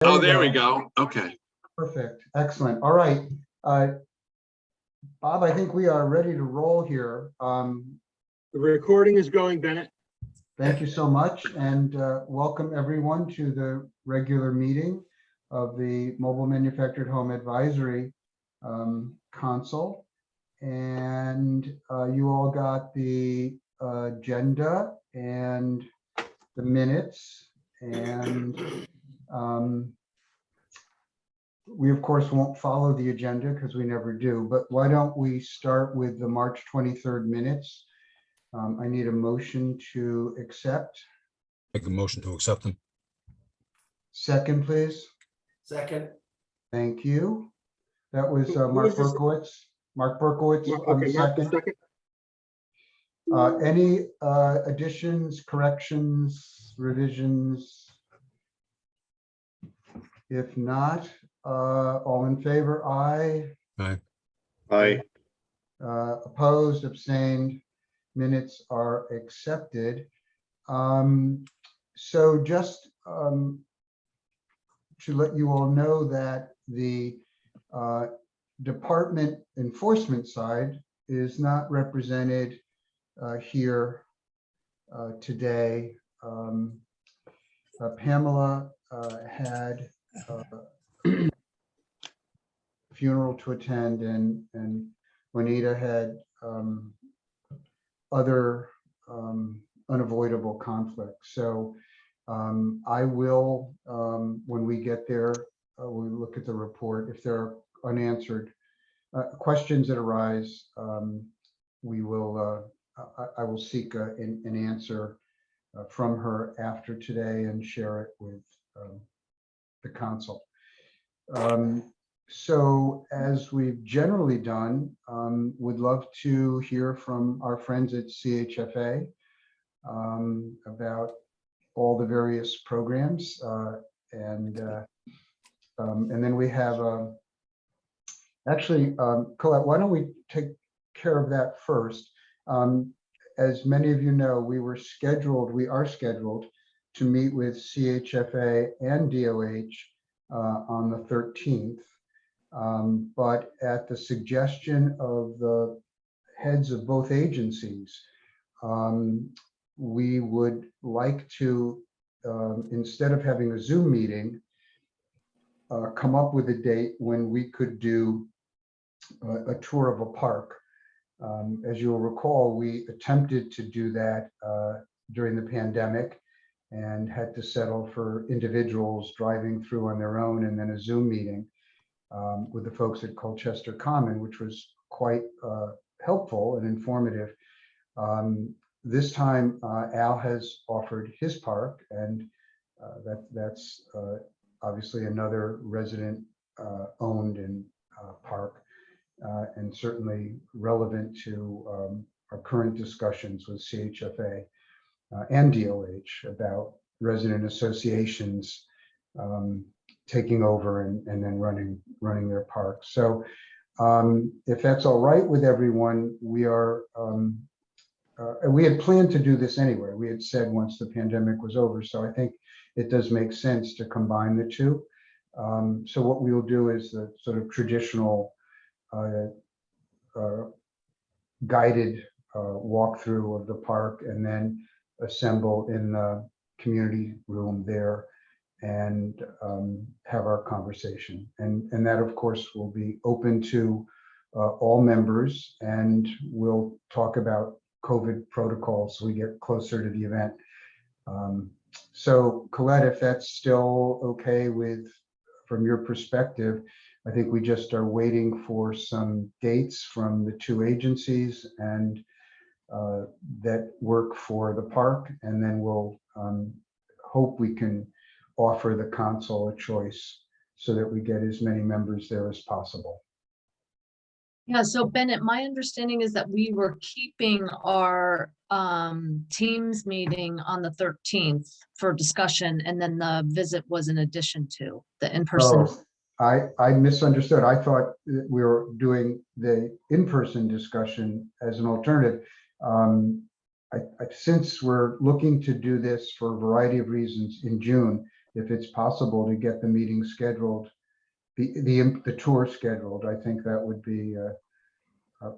Oh, there we go. Okay. Perfect. Excellent. All right. Bob, I think we are ready to roll here. The recording is going, Bennett. Thank you so much, and welcome everyone to the regular meeting of the Mobile Manufactured Home Advisory Council. And you all got the agenda and the minutes, and we of course won't follow the agenda because we never do, but why don't we start with the March 23rd minutes? I need a motion to accept. Make a motion to accept them. Second, please. Second. Thank you. That was Who Mark was this? Berkowitz. Mark Berkowitz on the Okay, Mark, the second. second. Any additions, corrections, revisions? If not, all in favor, aye. Aye. Aye. Opposed, abstained, minutes are accepted. So just to let you all know that the department enforcement side is not represented here today. Pamela had a funeral to attend, and Juanita had other unavoidable conflicts. So I will, when we get there, we look at the report. If there are unanswered questions that arise, we will. I will seek an answer from her after today and share it with the council. So as we've generally done, would love to hear from our friends at CHFA about all the various programs, and then we have actually, Colette, why don't we take care of that first? As many of you know, we are scheduled to meet with CHFA and DOH on the 13th. But at the suggestion of the heads of both agencies, we would like to, instead of having a Zoom meeting, come up with a date when we could do a tour of a park. As you'll recall, we attempted to do that during the pandemic and had to settle for individuals driving through on their own, and then a Zoom meeting with the folks at Colchester Common, which was quite helpful and informative. This time, Al has offered his park, and that's obviously another resident owned and park, and certainly relevant to our current discussions with CHFA and DOH about resident associations taking over and then running their parks. So if that's all right with everyone, we are we had planned to do this anyway. We had said once the pandemic was over, so I think it does make sense to combine the two. So what we will do is the sort of traditional guided walkthrough of the park, and then assemble in the community room there and have our conversation. And that, of course, will be open to all members, and we'll talk about COVID protocols so we get closer to the event. So Colette, if that's still okay from your perspective, I think we just are waiting for some dates from the two agencies and that work for the park, and then we'll hope we can offer the council a choice so that we get as many members there as possible. Yeah, so Bennett, my understanding is that we were keeping our Teams meeting on the 13th for discussion, and then the visit was in addition to the in-person. Oh, I misunderstood. I thought that we were doing the in-person discussion as an alternative. Since we're looking to do this for a variety of reasons in June, if it's possible to get the meeting scheduled, the tour scheduled, I think that would be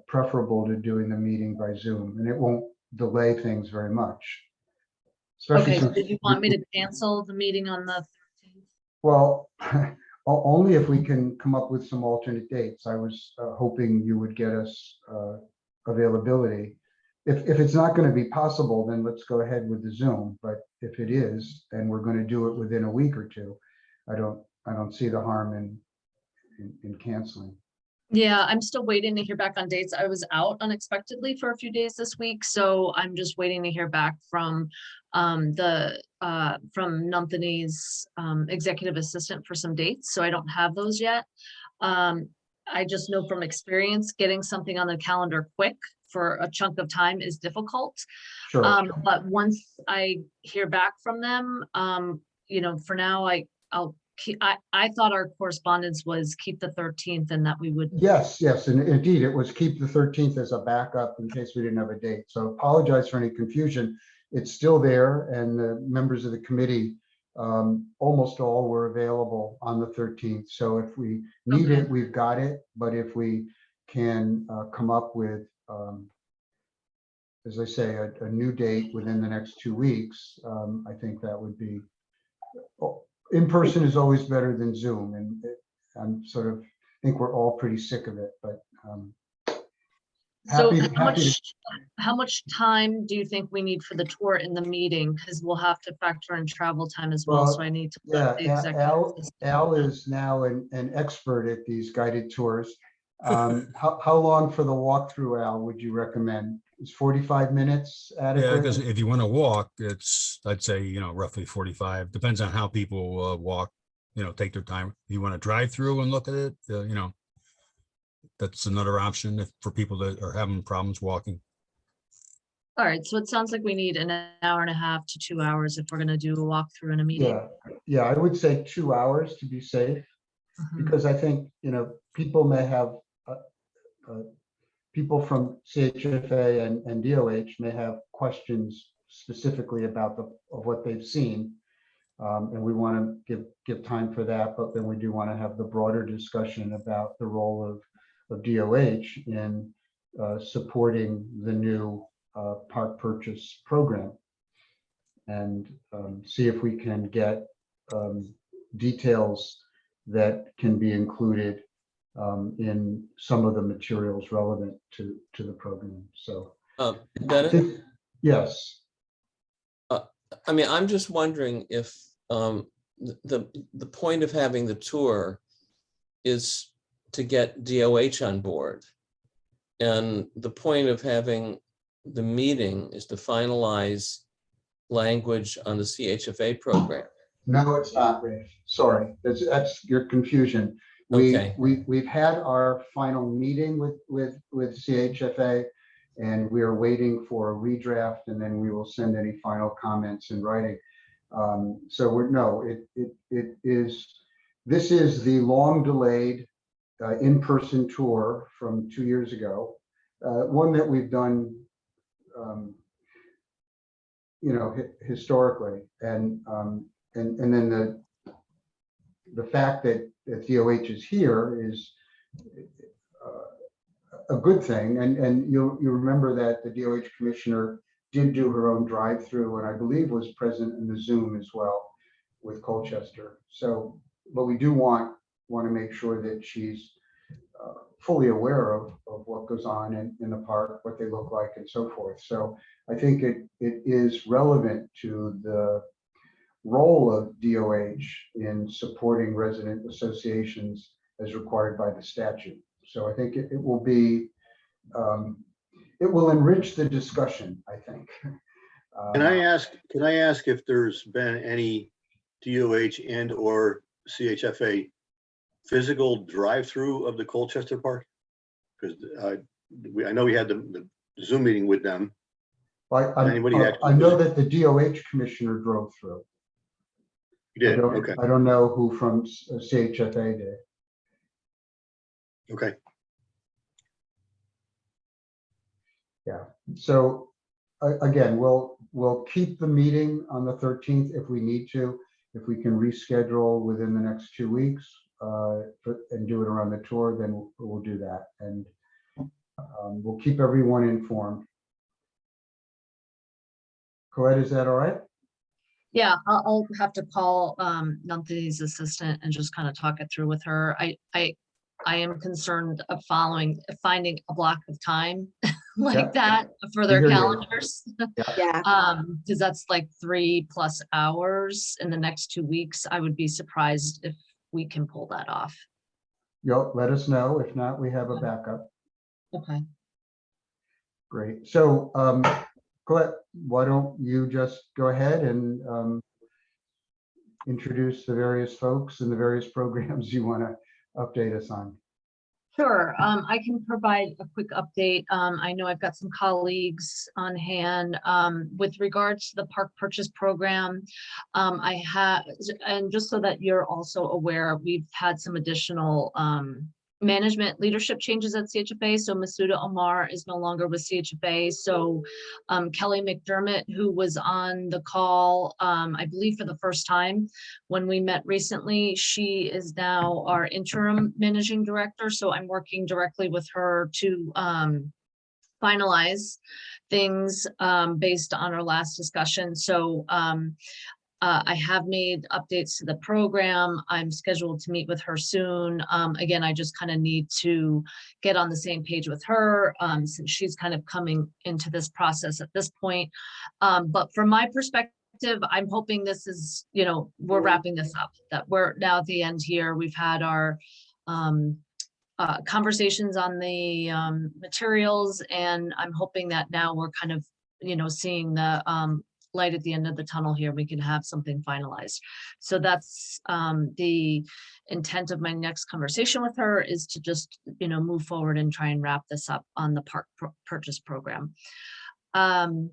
preferable to doing the meeting by Zoom, and it won't delay things very much. Especially Okay, so since do you want me to cancel the meeting on the 13th? Well, only if we can come up with some alternate dates. I was hoping you would get us availability. If it's not going to be possible, then let's go ahead with the Zoom. But if it is, and we're going to do it within a week or two, I don't see the harm in canceling. Yeah, I'm still waiting to hear back on dates. I was out unexpectedly for a few days this week, so I'm just waiting to hear back from from Nanthani's executive assistant for some dates. So I don't have those yet. I just know from experience, getting something on the calendar quick for a chunk of time is difficult. Sure. But once I hear back from them, you know, for now, I'll keep, I thought our correspondence was keep the 13th and that we would. Yes, and indeed, it was keep the 13th as a backup in case we didn't have a date. So apologize for any confusion. It's still there, and the members of the committee, almost all were available on the 13th. So if we need Okay. it, we've got it. But if we can come up with, as I say, a new date within the next 2 weeks, I think that would be, in person is always better than Zoom. And I'm sort of, I think we're all pretty sick of it, but So happy to. how much time do you think we need for the tour in the meeting? Because we'll have to factor in travel time as well. So I need to. Yeah, let the executive assistant Al know. is now an expert at these guided tours. How long for the walkthrough, Al, would you recommend? Is 45 minutes Yeah, adequate? because if you want to walk, I'd say, roughly 45, depends on how people walk, take their time. If you want to drive through and look at it, that's another option for people that are having problems walking. All right, so it sounds like we need an hour and a half to 2 hours if we're gonna do a walkthrough in a meeting. Yeah, I would say 2 hours to be safe, Mhm. because I think, people may have, people from CHFA and DOH may have questions specifically about of what they've seen. And we want to give time for that, but then we do want to have the broader discussion about the role of DOH in supporting the new park purchase program, and see if we can get details that can be included in some of the materials relevant to the program. So, Bennett, yes. I mean, I'm just wondering if the point of having the tour is to get DOH on board, and the point of having the meeting is to finalize language on the CHFA program. No, it's not, Rafe. Sorry, that's your confusion. Okay. We've had our final meeting with CHFA, and we are waiting for a redraft, and then we will send any final comments in writing. So this is the long delayed in-person tour from 2 years ago, one that we've done, historically, and then the fact that DOH is here is a good thing, and you remember that the DOH commissioner did do her own drive-through, and I believe was present in the Zoom as well with Colchester. So, but we do want to make sure that she's fully aware of what goes on in the park, what they look like, and so forth. So I think it is relevant to the role of DOH in supporting resident associations as required by the statute. So I think it will be, it will enrich the discussion, I think. Can I ask if there's been any DOH and or CHFA physical drive-through of the Colchester Park? Because I know we had the Zoom meeting with them. I know that the DOH commissioner drove through. You did, okay. I don't know who from CHFA did. Okay. Yeah, so again, we'll keep the meeting on the 13th if we need to. if we can reschedule within the next 2 weeks and do it around the tour, then we'll do that. And we'll keep everyone informed. Colette, is that all right? Yeah, I'll have to call Nanthi's assistant and just kind of talk it through with her. I am concerned of finding a block of time like that for their hear you. calendars. Yeah, Because that's like 3+ hours in the next 2 weeks. I would be surprised if we can pull that off. You'll let us know. If not, we have a backup. Okay. Great. So, Colette, why don't you just go ahead and introduce the various folks and the various programs you want to update us on. Sure, I can provide a quick update. I know I've got some colleagues on hand. With regards to the park purchase program, I have, and just so that you're also aware, we've had some additional management leadership changes at CHFA. So Masuda Omar is no longer with CHFA. So Kelly McDermott, who was on the call, I believe for the first time when we met recently, she is now our interim managing director. So I'm working directly with her to finalize things based on our last discussion. So I have made updates to the program. I'm scheduled to meet with her soon. Again, I just kind of need to get on the same page with her since she's kind of coming into this process at this point. But from my perspective, I'm hoping this is, we're wrapping this up, that we're now at the end here. We've had our conversations on the materials, and I'm hoping that now we're kind of, seeing the light at the end of the tunnel here. We can have something finalized. So that's the intent of my next conversation with her, is to just, move forward and try and wrap this up on the park purchase program. In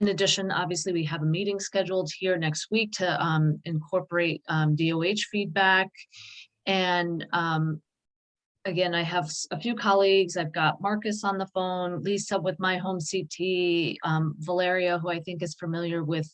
addition, obviously, we have a meeting scheduled here next week to incorporate DOH feedback. And again, I have a few colleagues. I've got Marcus on the phone, Lisa with My Home CT, Valeria, who I think is familiar with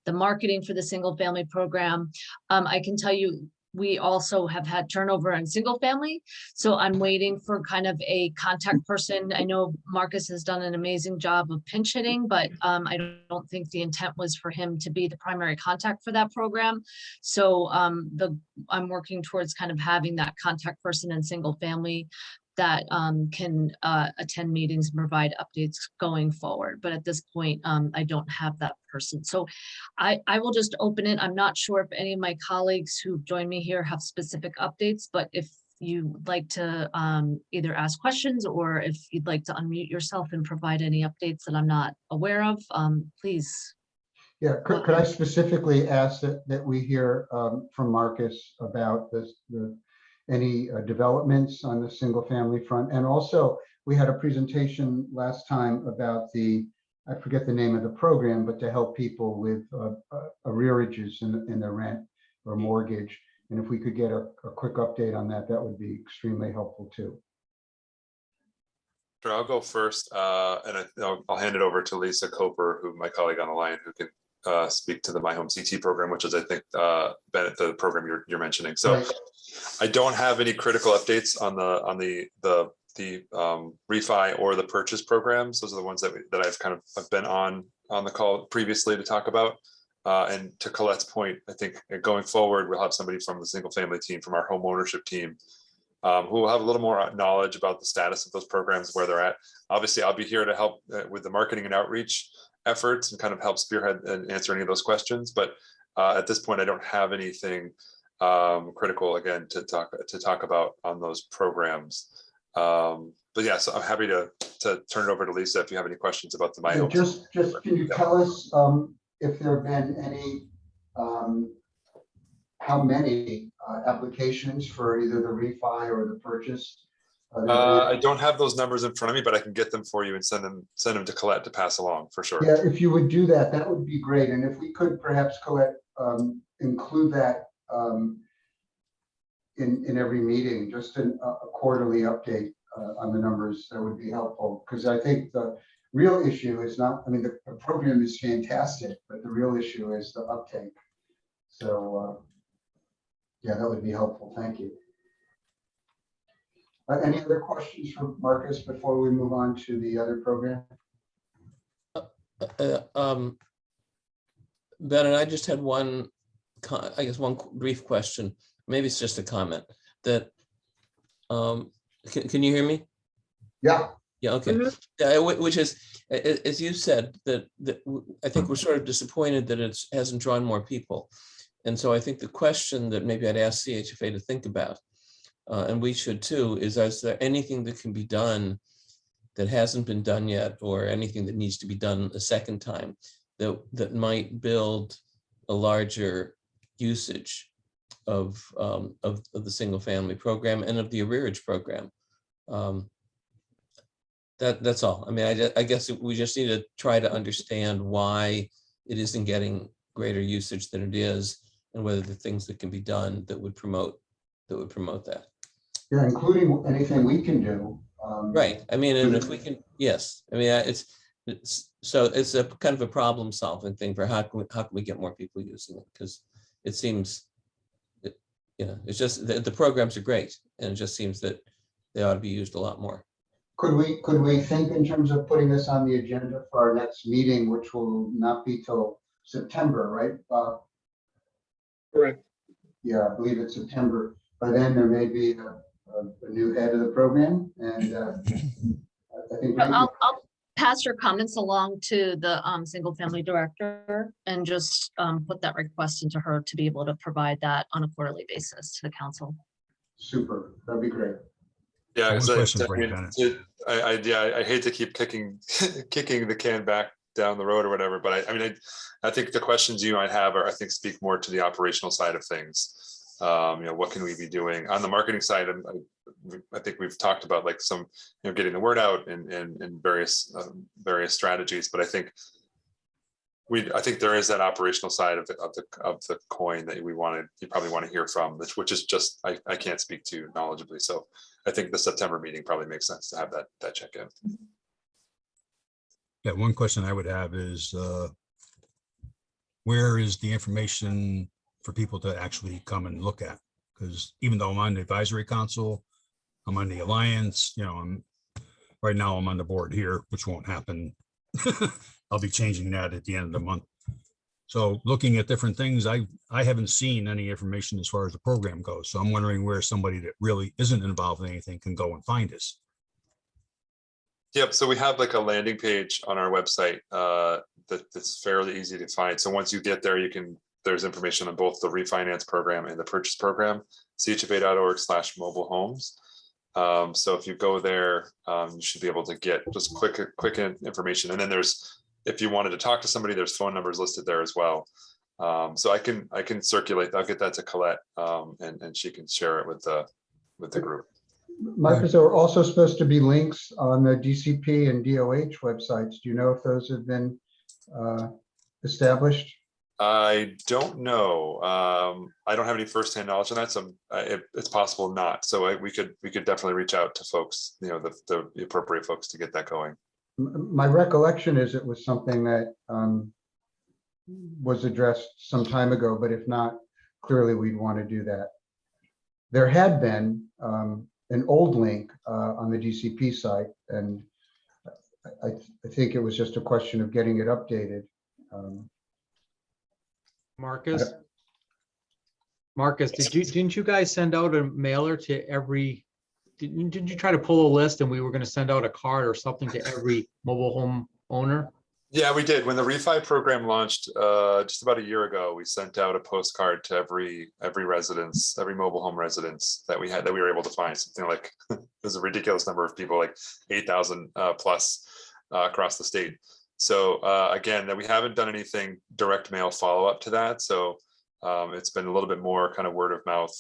the marketing for the single family program. I can tell you, we also have had turnover in single family. So I'm waiting for kind of a contact person. I know Marcus has done an amazing job of pinch hitting, but I don't think the intent was for him to be the primary contact for that program. So I'm working towards kind of having that contact person in single family that can attend meetings and provide updates going forward. But at this point, I don't have that person. So I will just open it. I'm not sure if any of my colleagues who joined me here have specific updates, but if you'd like to either ask questions, or if you'd like to unmute yourself and provide any updates that I'm not aware of, please. Yeah, could I specifically ask that we hear from Marcus about any developments on the single family front? And also, we had a presentation last time about I forget the name of the program, but to help people with arrearages in their rent or mortgage. And if we could get a quick update on that, that would be extremely helpful too. Sure, I'll go first, and I'll hand it over to Lisa Coper, who my colleague on the line, who can speak to the My Home CT program, which is, I think, Bennett, the program you're mentioning. So right. I don't have any critical updates on the refi or the purchase programs. Those are the ones that I've kind of been on the call previously to talk about. And to Colette's point, I think going forward, we'll have somebody from the single family team, from our home ownership team, who will have a little more knowledge about the status of those programs, where they're at. Obviously, I'll be here to help with the marketing and outreach efforts and kind of help spearhead and answer any of those questions. But at this point, I don't have anything critical, again, to talk about on those programs. But yeah, so I'm happy to turn it over to Lisa if you have any questions about the My Home. Just can you tell us if there have been any, how many applications for either the refi or the purchase? I don't have those numbers in front of me, but I can get them for you and send them to Colette to pass along for sure. Yeah, if you would do that, that would be great. And if we could perhaps, Colette, include that in every meeting, just a quarterly update on the numbers, that would be helpful. Because I think real issue is not, I mean, the program is fantastic, but the real issue is the uptake. So, yeah, that would be helpful. Thank you. Any other questions for Marcus before we move on to the other program? Ben, and I just had one, I guess, one brief question. Maybe it's just a comment that, can you hear me? Yeah. Yeah, okay. Which is, as you said, that I think we're sort of disappointed that it hasn't drawn more people. And so I think the question that maybe I'd ask CHFA to think about, and we should too, is there anything that can be done that hasn't been done yet, or anything that needs to be done a second time that might build a larger usage of the single family program and of the arrearage program? That's all. I mean, I guess we just need to try to understand why it isn't getting greater usage than it is, and whether the things that can be done that would promote that. Yeah, including anything we can do. Right. I mean, and if we can, yes. I mean, it's a kind of a problem solving thing for how can we get more people using it? Because it seems, it's just the programs are great, and it just seems that they ought to be used a lot more. Could we think in terms of putting this on the agenda for our next meeting, which will not be till September, right? Correct. Yeah, I believe it's September. By then there may be a new head of the program, and I think I'll pass your comments along to the single family director and just put that request into her to be able to provide that on a quarterly basis to the council. super. That'd be great. Yeah, One question for you, Bennett. I hate to keep kicking the can back down the road or whatever, but I think the questions you might have are, I think, speak more to the operational side of things. What can we be doing on the marketing side? And I think we've talked about like some, getting the word out and various strategies, but I think there is that operational side of the coin that you probably want to hear from, which is just I can't speak to knowledgeably. So I think the September meeting probably makes sense to have that check in. Yeah, one question I would have is where is the information for people to actually come and look at? Because even though I'm on the advisory council, I'm on the alliance, right now I'm on the board here, which won't happen. I'll be changing that at the end of the month. So looking at different things, I haven't seen any information as far as the program goes. So I'm wondering where somebody that really isn't involved in anything can go and find us. Yep. So we have like a landing page on our website that's fairly easy to find. So once you get there, there's information on both the refinance program and the purchase program, chfa.org/mobile homes. So if you go there, you should be able to get just quick information. And then if you wanted to talk to somebody, there's phone numbers listed there as well. So I can circulate. I'll get that to Colette, and she can share it with the group. Marcus, there are also supposed to be links on the DCP and DOH websites. Do you know if those have been established? I don't know. I don't have any firsthand knowledge on that, so it's possible not. So we could definitely reach out to folks, the appropriate folks to get that going. My recollection is it was something that was addressed some time ago, but if not, clearly we'd want to do that. There had been an old link on the DCP site, and I think it was just a question of getting it updated. Marcus, didn't you guys send out a mailer to every? Didn't you try to pull a list, and we were going to send out a card or something to every mobile home owner? Yeah, we did. When the refi program launched just about a year ago, we sent out a postcard to every residence, every mobile home residence that we were able to find. Something like there's a ridiculous number of people, like 8,000 plus across the state. So again, that we haven't done anything direct mail follow up to that. So it's been a little bit more kind of word of mouth.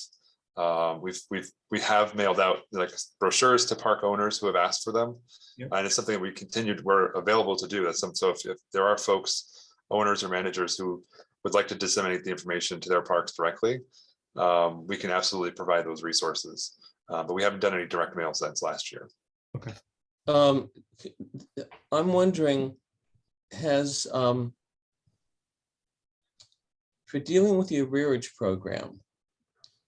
We have mailed out like brochures to park owners who have asked for them. Yep. And it's something that we're available to do. So if there are folks, owners or managers who would like to disseminate the information to their parks directly, we can absolutely provide those resources. But we haven't done any direct mail since last year. Okay. I'm wondering, has, for dealing with the arrearage program,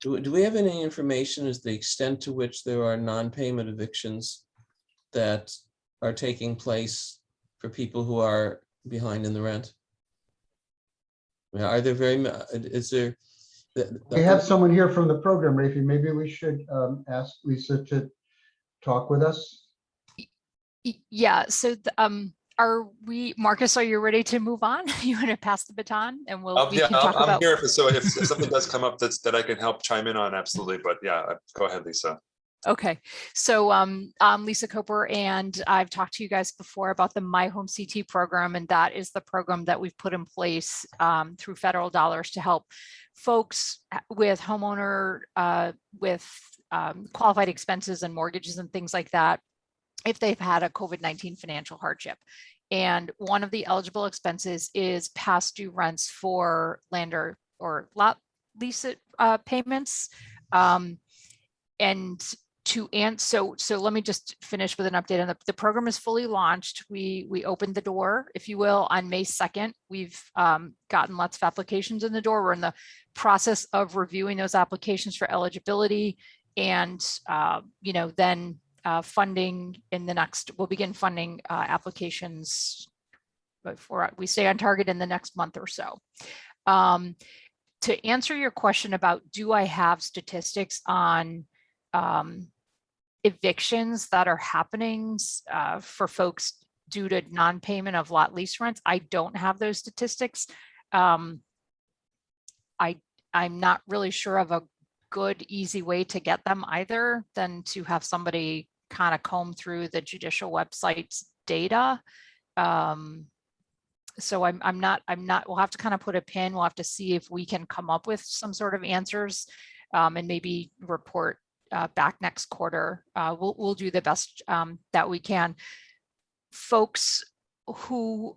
do we have any information as the extent to which there are non-payment evictions that are taking place for people who are behind in the rent? I mean, are there is there? We have someone here from the program, Rafi. Maybe we should ask Lisa to talk with us. Yeah, so Marcus, are you ready to move on? You want to pass the baton and we Yeah, can talk I'm about. here if something does come up that I can help chime in on, absolutely. But yeah, go ahead, Lisa. Okay, so I'm Lisa Coper, and I've talked to you guys before about the My Home CT program, and that is the program that we've put in place through federal dollars to help folks with homeowner with qualified expenses and mortgages and things like that if they've had a COVID-19 financial hardship. And one of the eligible expenses is past due rents for land or lot lease payments. And so let me just finish with an update on the program is fully launched. We opened the door, if you will, on May 2nd. We've gotten lots of applications in the door. We're in the process of reviewing those applications for eligibility, and then funding in the next. We'll begin funding applications before we stay on target in the next month or so. To answer your question about do I have statistics on evictions that are happening for folks due to non-payment of lot lease rents, I don't have those statistics. I'm not really sure of a good, easy way to get them either than to have somebody kind of comb through the judicial website's data. So I'm not, we'll have to kind of put a pin. We'll have to see if we can come up with some sort of answers and maybe report back next quarter. We'll do the best that we can. Folks who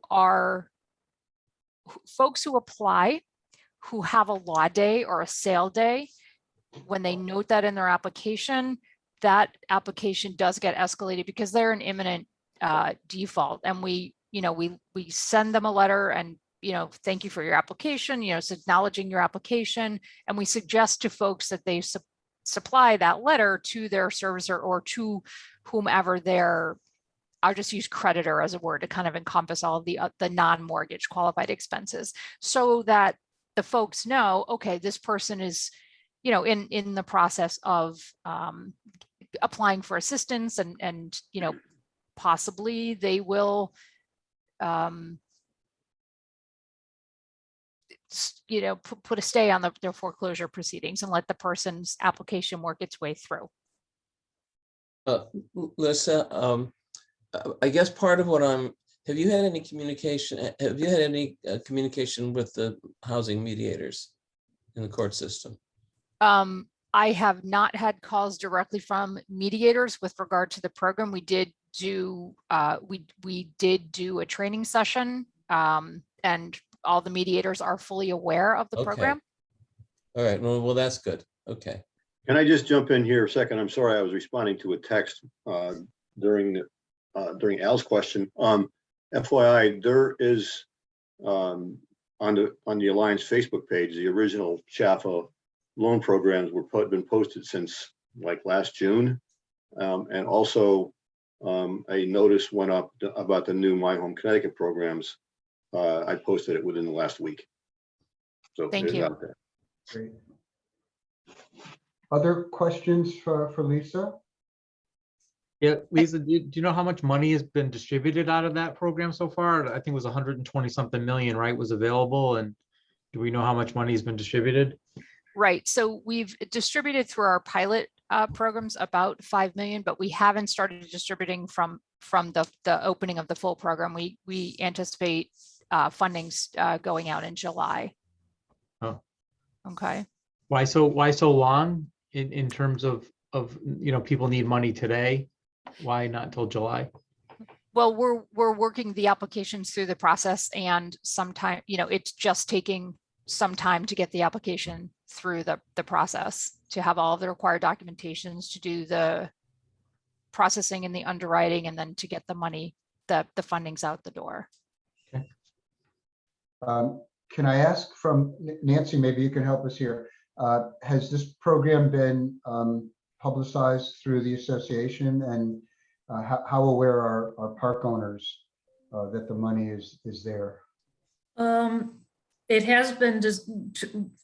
apply, who have a law day or a sale day, when they note that in their application, that application does get escalated because they're an imminent default. And we send them a letter and, thank you for your application, it's acknowledging your application. And we suggest to folks that they supply that letter to their servicer or to whomever I'll just use creditor as a word to kind of encompass all of the non-mortgage qualified expenses, so that the folks know, okay, this person is, in the process of applying for assistance and possibly they will, put a stay on their foreclosure proceedings and let the person's application work its way through. Lisa, I guess part of what have you had any communication with the housing mediators in the court system? I have not had calls directly from mediators with regard to the program. We did do we did do a training session, and all the mediators are fully aware of the program. All right. Well, that's good. Okay. Can I just jump in here a second? I'm sorry, I was responding to a text during Al's question. FYI, there is on the Alliance Facebook page, the original Chaffa loan programs been posted since like last June, and also a notice went up about the new My Home Connecticut programs. I posted it within the last week. So thank you. out there. Great. Other questions for Lisa? Yeah, Lisa, do you know how much money has been distributed out of that program so far? I think it was 120 something million, right, was available. And do we know how much money has been distributed? Right. So we've distributed through our pilot programs about 5 million, but we haven't started distributing from the opening of the full program. We anticipate fundings going out in July. Oh, okay. Why so long in terms of people need money today? Why not until July? Well, we're working the applications through the process, and sometime, it's just taking some time to get the application through the process, to have all of the required documentations, to do the processing and the underwriting, and then to get the money, the fundings out the door. Can I ask from Nancy, maybe you can help us here. Has this program been publicized through the association, and how aware are park owners that the money is there? It has been just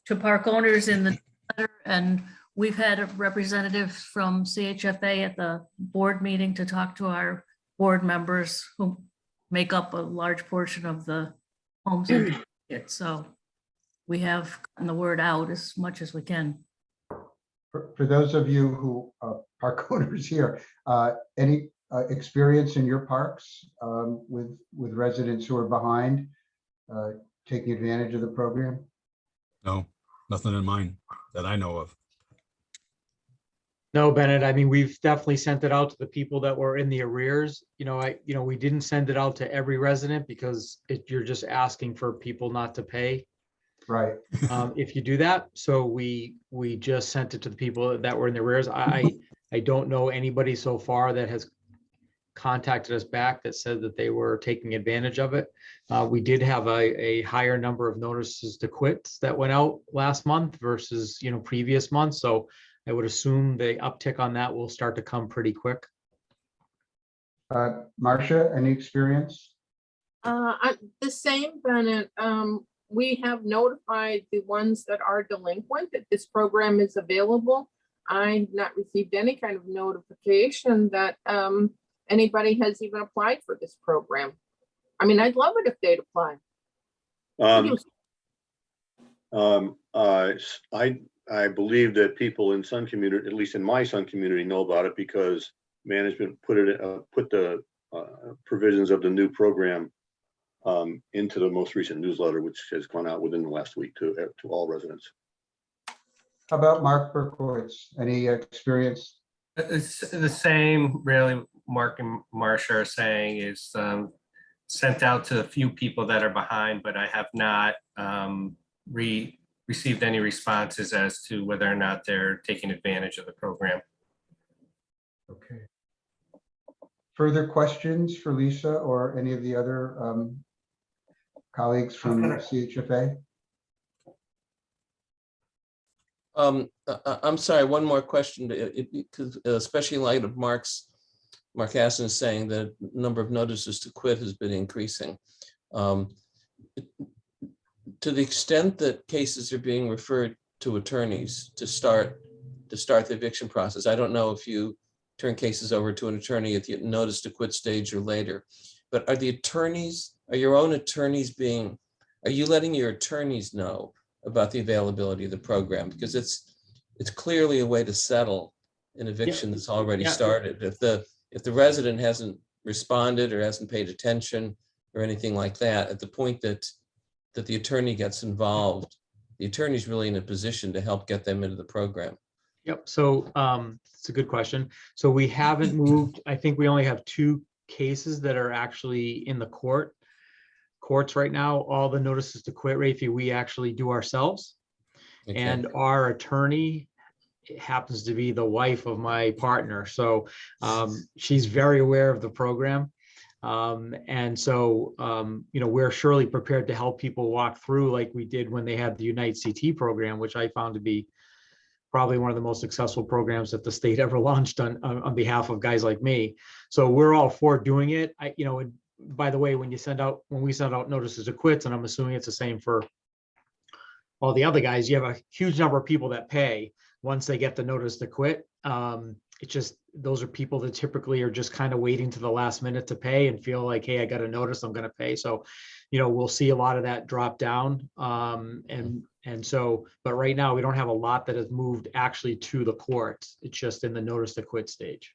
to park owners in the letter, and we've had a representative from CHFA at the board meeting to talk to our board members who make up a large portion of the homes in Connecticut. So we have gotten the word out as much as we can. For those of you who are park owners here, any experience in your parks with residents who are behind taking advantage of the program? No, nothing in mind that I know of. No, Bennett, I mean, we've definitely sent it out to the people that were in the arrears. We didn't send it out to every resident because you're just asking for people not to pay. Right. If you do that. So we just sent it to the people that were in the arrears. I don't know anybody so far that has contacted us back that said that they were taking advantage of it. We did have a higher number of notices to quit that went out last month versus, previous months. So I would assume the uptick on that will start to come pretty quick. Marcia, any experience? The same, Bennett. We have notified the ones that are delinquent that this program is available. I've not received any kind of notification that anybody has even applied for this program. I mean, I'd love it if they'd apply. I believe that people in Sun community, at least in my Sun community, know about it because management put the provisions of the new program into the most recent newsletter, which has gone out within the last week to all residents. How about Mark Berkowitz? Any experience? It's the same, really. Mark and Marcia are saying is sent out to a few people that are behind, but I have not received any responses as to whether or not they're taking advantage of the program. Okay. Further questions for Lisa or any of the other colleagues from CHFA? I'm sorry, one more question, because especially in light of Mark Hassan is saying that the number of notices to quit has been increasing. To the extent that cases are being referred to attorneys to start the eviction process, I don't know if you turn cases over to an attorney at the notice to quit stage or later, but are your own attorneys are you letting your attorneys know about the availability of the program? Because it's clearly a way to settle an eviction that's already started. If the resident hasn't responded or hasn't paid attention or anything like that, at the point that the attorney gets involved, the attorney's really in a position to help get them into the program. Yep. So it's a good question. So we haven't moved. I think we only have 2 cases that are actually in the courts right now. All the notices to quit, Rafi, we actually do ourselves. Okay. And our attorney happens to be the wife of my partner. So she's very aware of the program. And so, we're surely prepared to help people walk through like we did when they had the Unite CT program, which I found to be probably one of the most successful programs that the state ever launched on behalf of guys like me. So we're all for doing it. By the way, when we send out notices to quits, and I'm assuming it's the same for all the other guys, you have a huge number of people that pay once they get the notice to quit. It's just, those are people that typically are just kind of waiting to the last minute to pay and feel like, hey, I got a notice, I'm going to pay. So, we'll see a lot of that drop down. And so, but right now we don't have a lot that has moved actually to the courts. It's just in the notice to quit stage.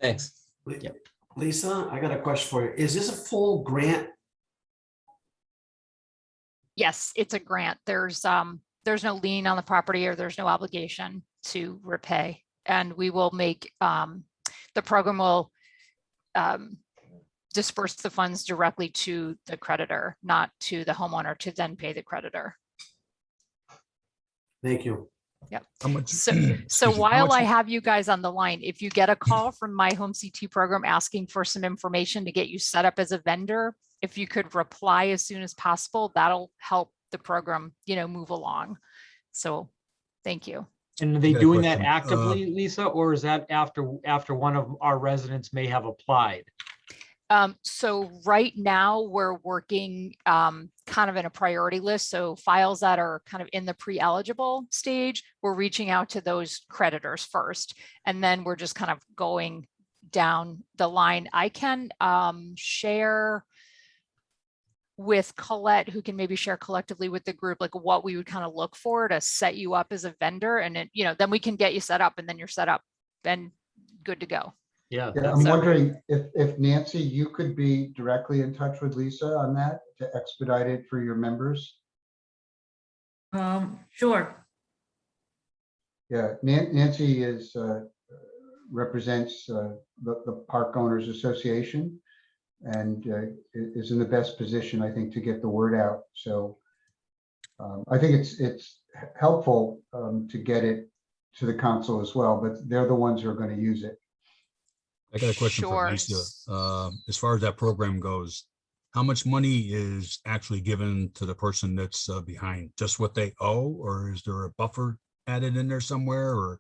Thanks. Yep. Lisa, I got a question for you. Is this a full grant? Yes, it's a grant. There's no lien on the property, or there's no obligation to repay. And we will make, the program will disperse the funds directly to the creditor, not to the homeowner to then pay the creditor. Thank you. How much? So excuse me, how while much- I have you guys on the line, if you get a call from my home CT program asking for some information to get you set up as a vendor, if you could reply as soon as possible, that'll help the program, move along. So thank you. And are they got a doing that question. actively, Lisa, or is that after one of our residents may have applied? So right now we're working kind of in a priority list. So files that are kind of in the pre-eligible stage, we're reaching out to those creditors first. And then we're just kind of going down the line. I can share with Colette, who can maybe share collectively with the group, like what we would kind of look for to set you up as a vendor. And it, then we can get you set up and then you're set up and good to go. Yeah. Yeah, that's- I'm wondering if Nancy, you could be directly in touch with Lisa on that to expedite it for your members. Sure. Yeah, Nancy represents the Park Owners Association and is in the best position, I think, to get the word out. So I think it's helpful to get it to the council as well, but they're the ones who are going to use it. I got a question for Sure. Lisa. As far as that program goes, how much money is actually given to the person that's behind? Just what they owe, or is there a buffer added in there somewhere? Or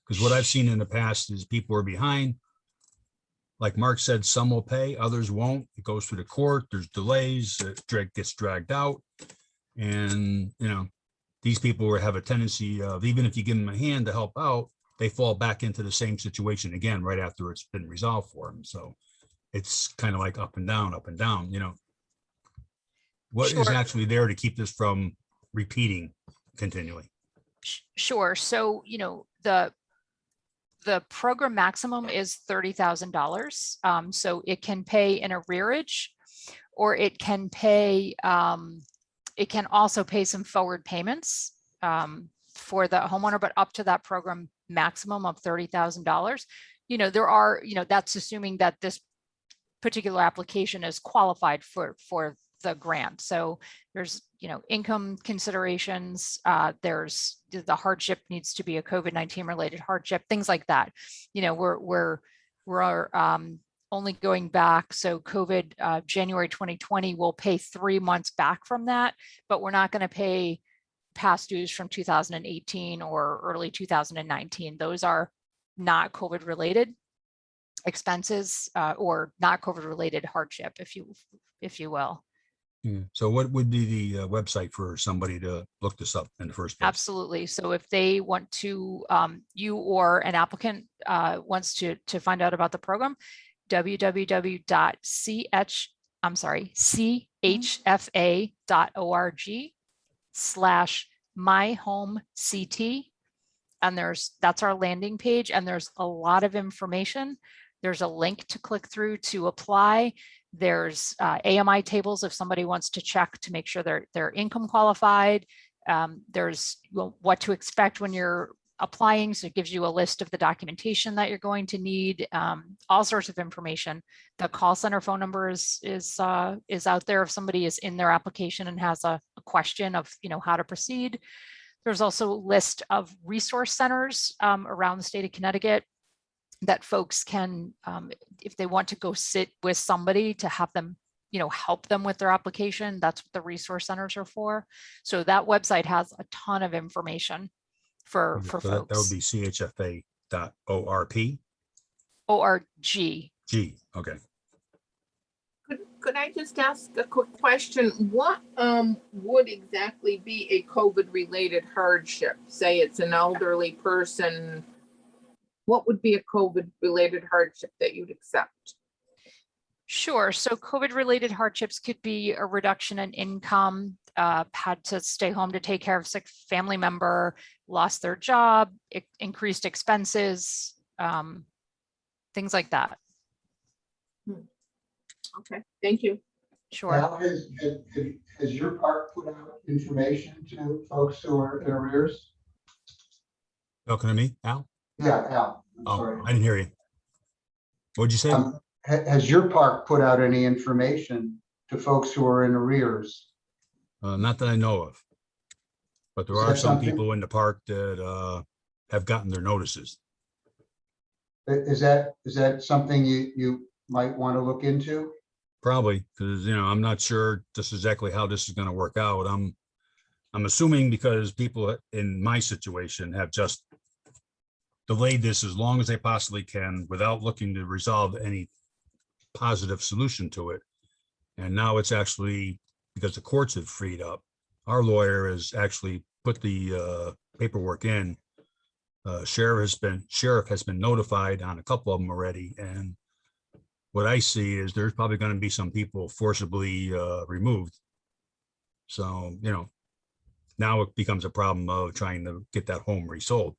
because what I've seen in the past is people are behind. Like Mark said, some will pay, others won't. It goes through the court. There's delays. It gets dragged out, and these people will have a tendency of, even if you give them a hand to help out, they fall back into the same situation again right after it's been resolved for them. So it's kind of like up and down, What is Sure. actually there to keep this from repeating continually? Sure. So, the program maximum is $30,000. So it can pay in arrearage, or it can pay, it can also pay some forward payments for the homeowner, but up to that program maximum of $30,000. There are, that's assuming that this particular application is qualified for the grant. So there's, income considerations, there's the hardship needs to be a COVID-19 related hardship, things like that. We're only going back. So COVID, January 2020, we'll pay 3 months back from that, but we're not going to pay past dues from 2018 or early 2019. Those are not COVID related expenses or not COVID related hardship, if you will. Yeah. So what would be the website for somebody to look this up in the first place? Absolutely. So if they want to, you or an applicant wants to find out about the program, chfa.org/myhomect. And that's our landing page, and there's a lot of information. There's a link to click through to apply. There's AMI tables if somebody wants to check to make sure they're income qualified. There's what to expect when you're applying. So it gives you a list of the documentation that you're going to need, all sorts of information. The call center phone number is out there if somebody is in their application and has a question of how to proceed. There's also a list of resource centers around the state of Connecticut that folks can, if they want to go sit with somebody to have them, help them with their application, that's what the resource centers are for. So that website has a ton of information for So folks. that would be chfa.org. ORG. Okay. Could I just ask a quick question? What would exactly be a COVID-related hardship? Say it's an elderly person. What would be a COVID-related hardship that you'd accept? Sure. So COVID-related hardships could be a reduction in income, had to stay home to take care of a sick family member, lost their job, increased expenses, things like that. Okay, thank you. Sure. Al, has your park put out information to folks who are in arrears? Talking to me, Al? Yeah, Al, I'm Oh, sorry. I didn't hear you. What'd you say? Has your park put out any information to folks who are in arrears? Not that I know of. But there Is are that some something- people in the park that have gotten their notices. Is that something you might want to look into? Probably, because, I'm not sure just exactly how this is going to work out. I'm assuming because people in my situation have just delayed this as long as they possibly can without looking to resolve any positive solution to it. And now it's actually, because the courts have freed up, our lawyer has actually put the paperwork in. Sheriff has been notified on a couple of them already. And what I see is there's probably going to be some people forcibly removed. So, now it becomes a problem of trying to get that home resold.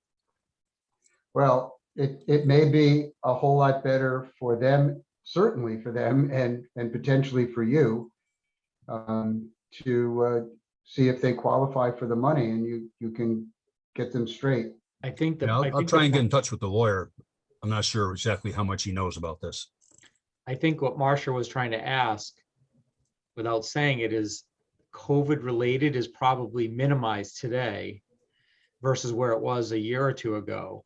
Well, it may be a whole lot better for them, certainly for them and potentially for you, to see if they qualify for the money and you can get them straight. I think that. Yeah, I'll try and get in touch with the lawyer. I'm not sure exactly how much he knows about this. I think what Marcia was trying to ask, without saying it, is COVID related is probably minimized today versus where it was a year or two ago.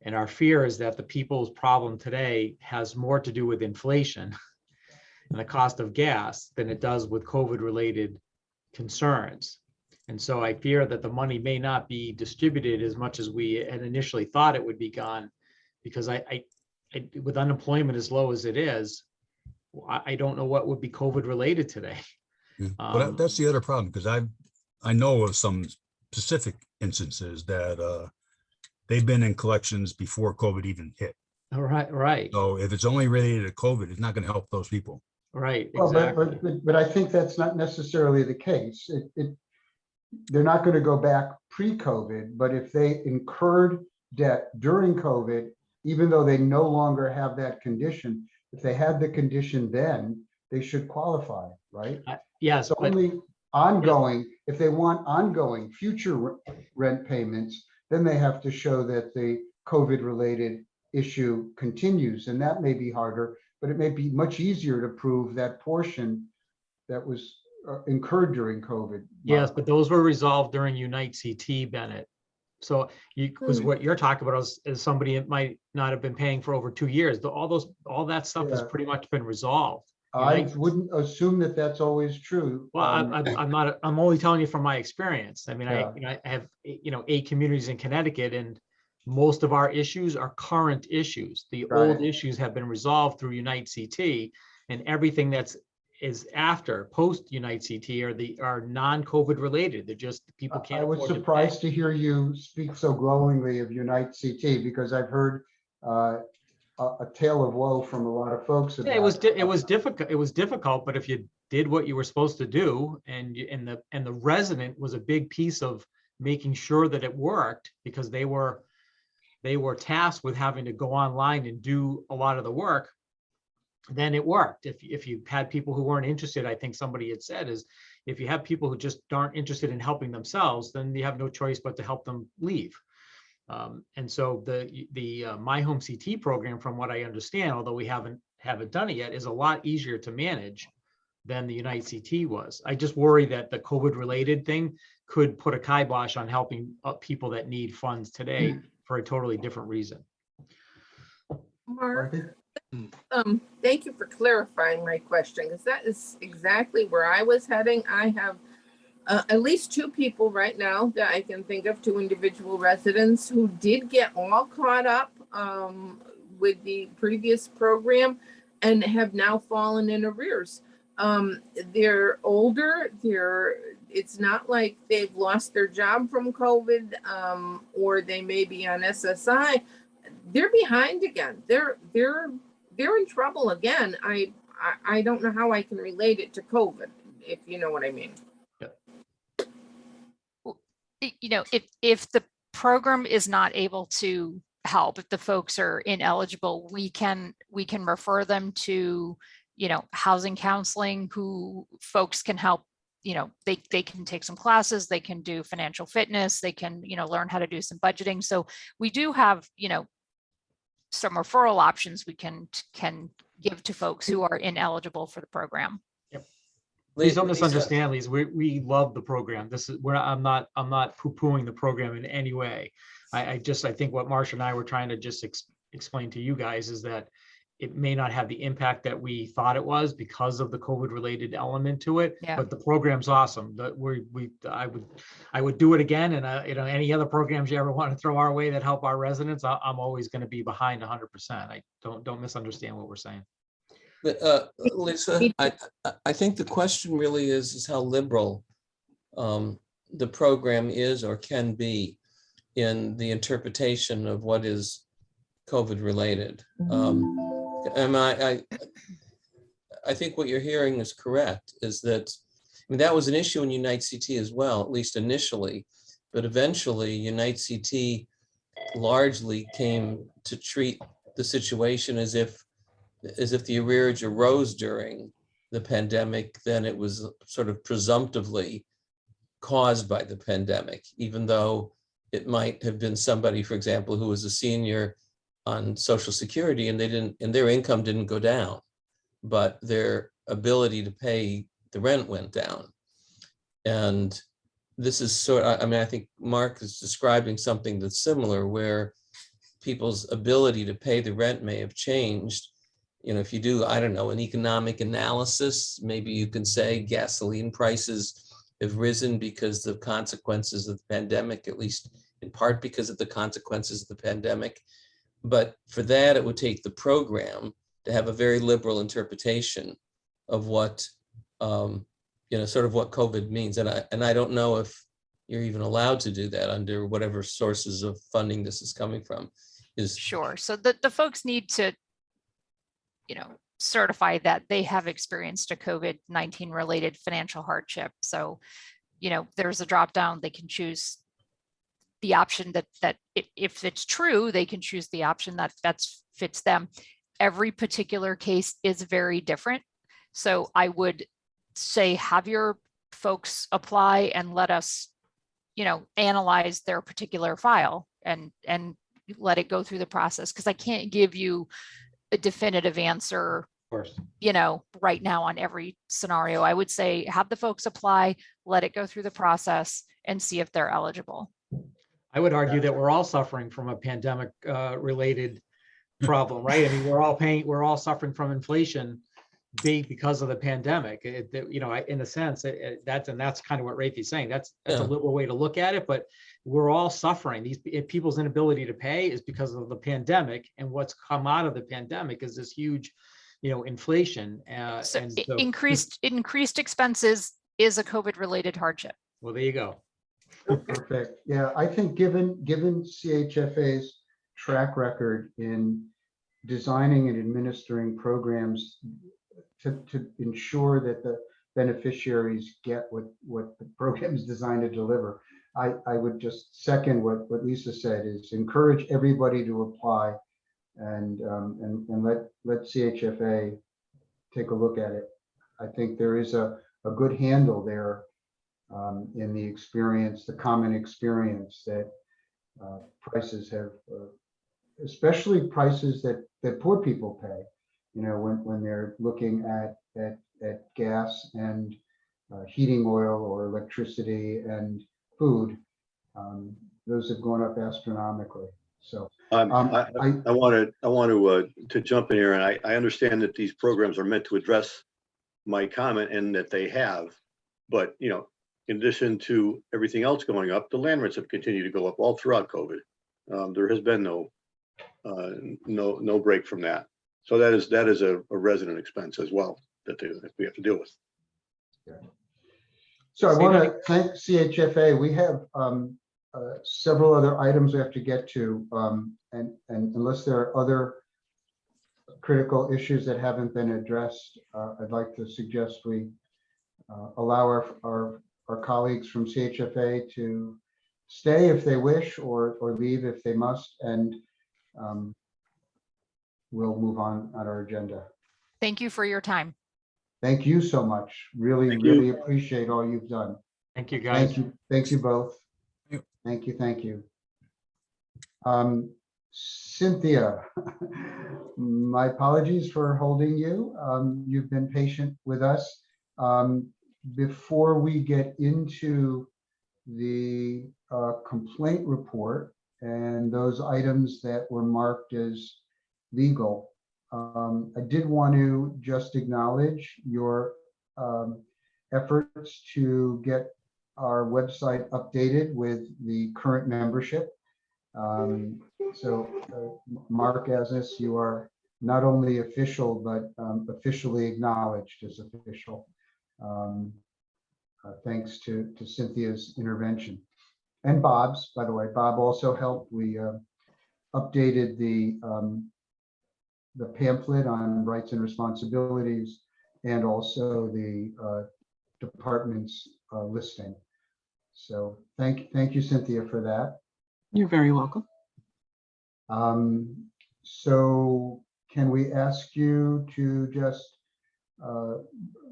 And our fear is that the people's problem today has more to do with inflation and the cost of gas than it does with COVID related concerns. And so I fear that the money may not be distributed as much as we had initially thought it would be gone, because I with unemployment as low as it is, I don't know what would be COVID related today. Yeah. But that's the other problem, because I know of some specific instances that they've been in collections before COVID even hit. All right, right, So if it's only related to COVID, it's not going to help those people. right, Well, exactly. but I think that's not necessarily the case. They're not going to go back pre-COVID, but if they incurred debt during COVID, even though they no longer have that condition, if they had the condition then, they should qualify, right? Yes, It's but only ongoing, if they want ongoing future rent payments, then they have to show that the COVID-related issue continues, and that may be harder, but it may be much easier to prove that portion that was incurred during COVID. yes, but those were resolved during Unite CT, Bennett. So because what you're talking about is somebody that might not have been paying for over 2 years. All that stuff has Yeah. pretty much been resolved. I Unite- wouldn't assume that that's always true. Well, I'm not, I'm only telling you from my experience. I mean, Yeah. I have, 8 communities in Connecticut, and most of our issues are current issues. The old Right. issues have been resolved through Unite CT, and everything is after, post Unite CT are non-COVID related. They're just, people can't I was afford to pay. surprised to hear you speak so glowingly of Unite CT, because I've heard a tale of woe from a lot of folks. Yeah, it was difficult. It was difficult, but if you did what you were supposed to do, and the resident was a big piece of making sure that it worked, because they were tasked with having to go online and do a lot of the work, then it worked. If you had people who weren't interested, I think somebody had said, is if you have people who just aren't interested in helping themselves, then you have no choice but to help them leave. And so the My Home CT program, from what I understand, although we haven't done it yet, is a lot easier to manage than the Unite CT was. I just worry that the COVID related thing could put a kibosh on helping people that need funds today for a totally different reason. Mark, thank you for clarifying my question, because that is exactly where I was heading. I have at least 2 people right now that I can think of, 2 individual residents who did get all caught up with the previous program and have now fallen in arrears. They're older, it's not like they've lost their job from COVID, or they may be on SSI. They're behind again. They're in trouble again. I don't know how I can relate it to COVID, if you know what I mean. If the program is not able to help, if the folks are ineligible, we can refer them to, housing counseling, who folks can help. They can take some classes, they can do financial fitness, they can, learn how to do some budgeting. So we do have, some referral options we can give to folks who are ineligible for the program. Please don't Lisa, misunderstand, Lisa. We love the program. This is, I'm not poo-pooing the program in any way. I think what Marcia and I were trying to just explain to you guys is that it may not have the impact that we thought it was because of the COVID related element to it, Yeah. but the program's awesome. That I would do it again. And any other programs you ever want to throw our way that help our residents, I'm always going to be behind 100%. I don't misunderstand what we're saying. But Lisa, I think the question really is how liberal the program is or can be in the interpretation of what is COVID related. I think what you're hearing is correct, is that, I mean, that was an issue in Unite CT as well, at least initially, but eventually Unite CT largely came to treat the situation as if the arrearage arose during the pandemic, then it was sort of presumptively caused by the pandemic, even though it might have been somebody, for example, who was a senior on Social Security and their income didn't go down, but their ability to pay the rent went down. And this is I think Mark is describing something that's similar, where people's ability to pay the rent may have changed. If you do, I don't know, an economic analysis, maybe you can say gasoline prices have risen because of consequences of the pandemic, at least in part because of the consequences of the pandemic. But for that, it would take the program to have a very liberal interpretation of what, sort of what COVID means. And I don't know if you're even allowed to do that under whatever sources of funding this is coming from. Sure. So the folks need to, certify that they have experienced a COVID-19 related financial hardship. So, there's a drop down, they can choose the option that if it's true, they can choose the option that fits them. Every particular case is very different. So I would say have your folks apply and let us, analyze their particular file and let it go through the process. Because I can't give you a definitive answer, Of course. Right now on every scenario. I would say have the folks apply, let it go through the process and see if they're eligible. I would argue that we're all suffering from a pandemic related problem, right? I mean, we're all suffering from inflation because of the pandemic. In a sense, that's kind of what Rafi's saying. That's a liberal way to look at it, but we're all suffering. People's inability to pay is because of the pandemic, and what's come out of the pandemic is this huge, inflation. So increased expenses is a COVID related hardship. Well, there you go. Perfect. Yeah, I think given CHFA's track record in designing and administering programs to ensure that the beneficiaries get what the program is designed to deliver, I would just second what Lisa said, is encourage everybody to apply and let CHFA take a look at it. I think there is a good handle there in the experience, the common experience that prices have, especially prices that poor people pay, when they're looking at gas and heating oil or electricity and food, those have gone up astronomically. So I want to jump in here, and I understand that these programs are meant to address my comment, and that they have, but in addition to everything else going up, the land rents have continued to go up all throughout COVID. There has been no break from that. So that is a resident expense as well that we have to deal with. Yeah. So I want to thank CHFA. We have several other items we have to get to, and unless there are other critical issues that haven't been addressed, I'd like to suggest we allow our colleagues from CHFA to stay if they wish, or leave if they must, and we'll move on our agenda. Thank you for your time. Thank you so much. Really appreciate all you've done. Thank you, guys. Thank you both. Thank you. Cynthia, my apologies for holding you. You've been patient with us. before we get into the complaint report and those items that were marked as legal, I did want to just acknowledge your efforts to get our website updated with the current membership. Mark Asnis, you are not only official, but officially acknowledged as official. Thanks to Cynthia's intervention. And Bob's, by the way. Bob also helped. We updated the pamphlet on rights and responsibilities, and also the department's listing. So thank you, Cynthia, for that. You're very welcome. So can we ask you to just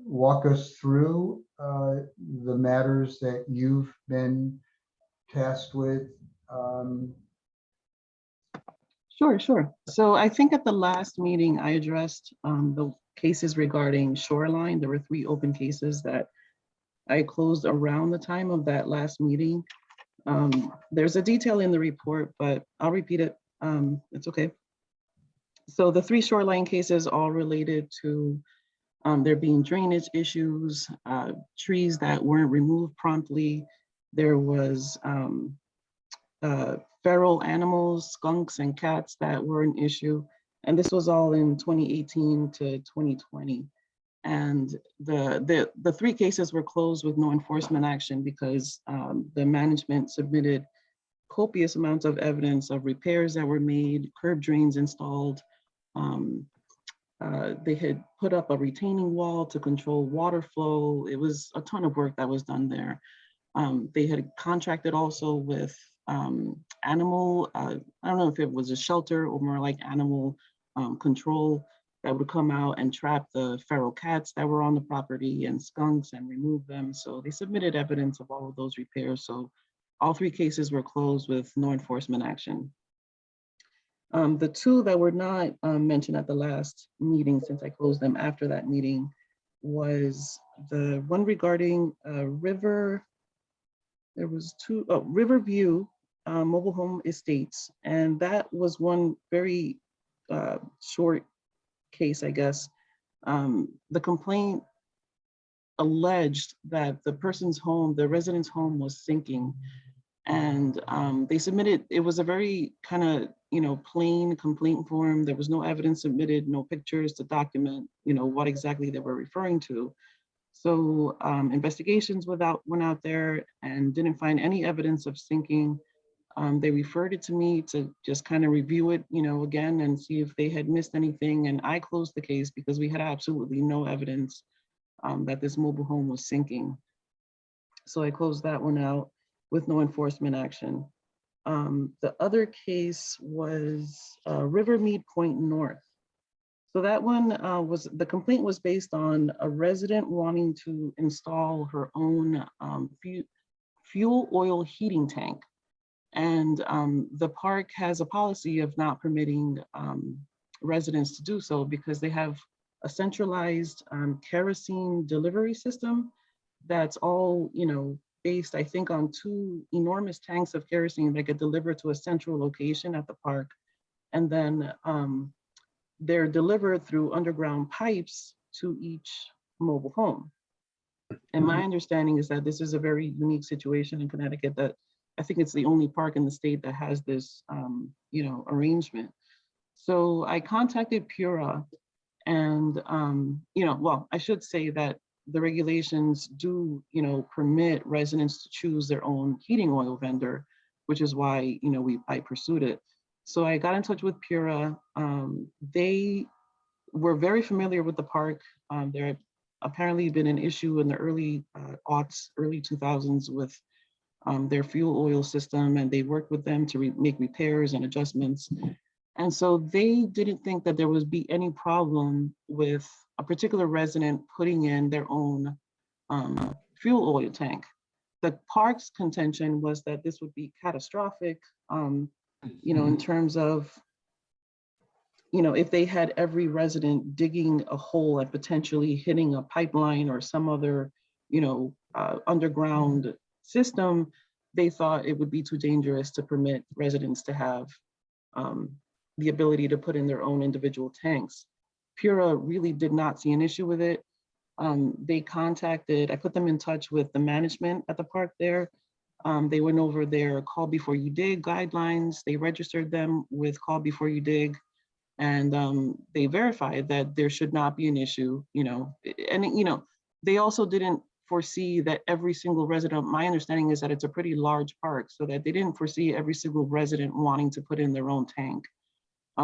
walk us through the matters that you've been tasked with? Sure. So I think at the last meeting, I addressed the cases regarding Shoreline. There were 3 open cases that I closed around the time of that last meeting. There's a detail in the report, but I'll repeat it. It's okay. So the 3 Shoreline cases all related to there being drainage issues, trees that weren't removed promptly. There was feral animals, skunks and cats that were an issue. And this was all in 2018 to 2020. And the 3 cases were closed with no enforcement action because the management submitted copious amounts of evidence of repairs that were made, curb drains installed. They had put up a retaining wall to control water flow. It was a ton of work that was done there. They had contracted also with animal, I don't know if it was a shelter or more like animal control that would come out and trap the feral cats that were on the property and skunks and remove them. So they submitted evidence of all of those repairs. So all 3 cases were closed with no enforcement action. The 2 that were not mentioned at the last meeting, since I closed them after that meeting, was the one regarding Riverview mobile home estates. And that was one very short case, I guess. The complaint alleged that the person's home, the resident's home, was sinking. And they submitted, it was a very kind of, plain complaint form. There was no evidence submitted, no pictures to document, what exactly they were referring to. So investigations went out there and didn't find any evidence of sinking. They referred it to me to just kind of review it, again, and see if they had missed anything. And I closed the case because we had absolutely no evidence that this mobile home was sinking. So I closed that one out with no enforcement action. The other case was Rivermead Point North. So that one the complaint was based on a resident wanting to install her own fuel oil heating tank. And the park has a policy of not permitting residents to do so because they have a centralized kerosene delivery system that's all, based, I think, on 2 enormous tanks of kerosene that get delivered to a central location at the park. And then they're delivered through underground pipes to each mobile home. And my understanding is that this is a very unique situation in Connecticut, that I think it's the only park in the state that has this, arrangement. So I contacted Pura and, well, I should say that the regulations do, permit residents to choose their own heating oil vendor, which is why, I pursued it. So I got in touch with Pura. They were very familiar with the park. There had apparently been an issue in the early aughts, early 2000s with their fuel oil system, and they worked with them to make repairs and adjustments. And so they didn't think that there would be any problem with a particular resident putting in their own fuel oil tank. The park's contention was that this would be catastrophic, in terms of, if they had every resident digging a hole and potentially hitting a pipeline or some other, underground system, they thought it would be too dangerous to permit residents to have the ability to put in their own individual tanks. Pura really did not see an issue with it. I put them in touch with the management at the park there. They went over their call before you dig guidelines. They registered them with call before you dig. And they verified that there should not be an issue, and they also didn't foresee that every single resident, my understanding is that it's a pretty large park, so that they didn't foresee every single resident wanting to put in their own tank.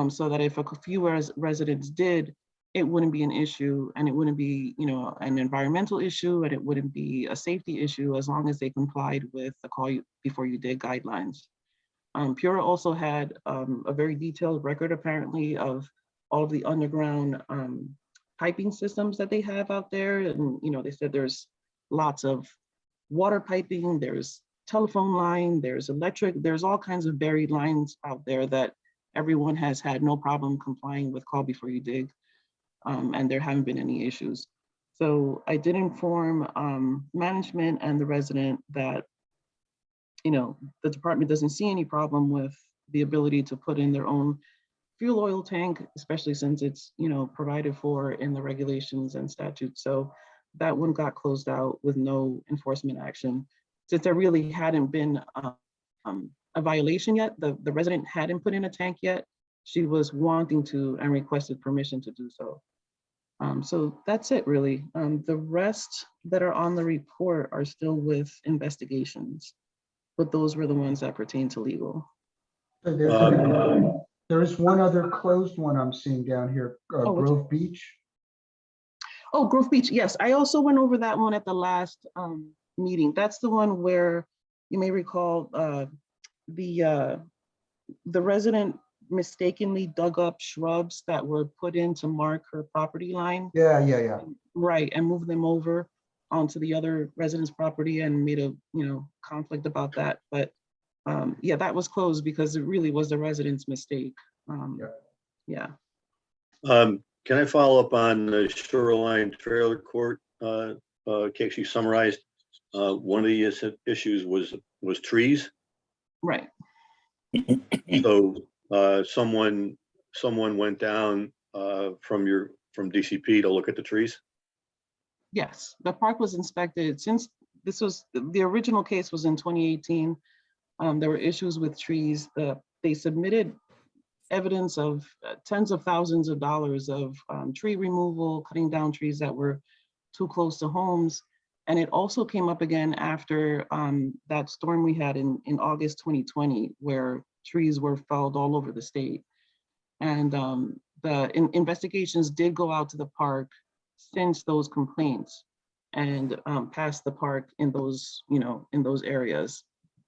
So that if a few residents did, it wouldn't be an issue, and it wouldn't be, an environmental issue, and it wouldn't be a safety issue as long as they complied with the call before you dig guidelines. Pura also had a very detailed record apparently of all of the underground piping systems that they have out there. And, they said there's lots of water piping, there's telephone line, there's electric, there's all kinds of buried lines out there that everyone has had no problem complying with call before you dig. And there haven't been any issues. So I did inform management and the resident that the department doesn't see any problem with the ability to put in their own fuel oil tank, especially since it's, provided for in the regulations and statutes. So that one got closed out with no enforcement action. Since there really hadn't been a violation yet, the resident hadn't put in a tank yet, she was wanting to and requested permission to do so. So that's it really. The rest that are on the report are still with investigations, but those were the ones that pertain to legal. There is one other closed one I'm seeing down here, Grove Beach. Oh, Grove Beach, yes. I also went over that one at the last meeting. That's the one where you may recall the resident mistakenly dug up shrubs that were put in to mark her property line. Yeah. Right, and moved them over onto the other resident's property and made a conflict about that. But yeah, that was closed because it really was the resident's mistake. Yeah. Can I follow up on the Shoreline Trailer Court case you summarized? One of the issues was trees. Right. So someone went down from DCP to look at the trees? Yes, the park was inspected since the original case was in 2018. There were issues with trees. They submitted evidence of tens of thousands of dollars of tree removal, cutting down trees that were too close to homes. And it also came up again after that storm we had in August 2020, where trees were felled all over the state. And the investigations did go out to the park since those complaints and past the park in those areas,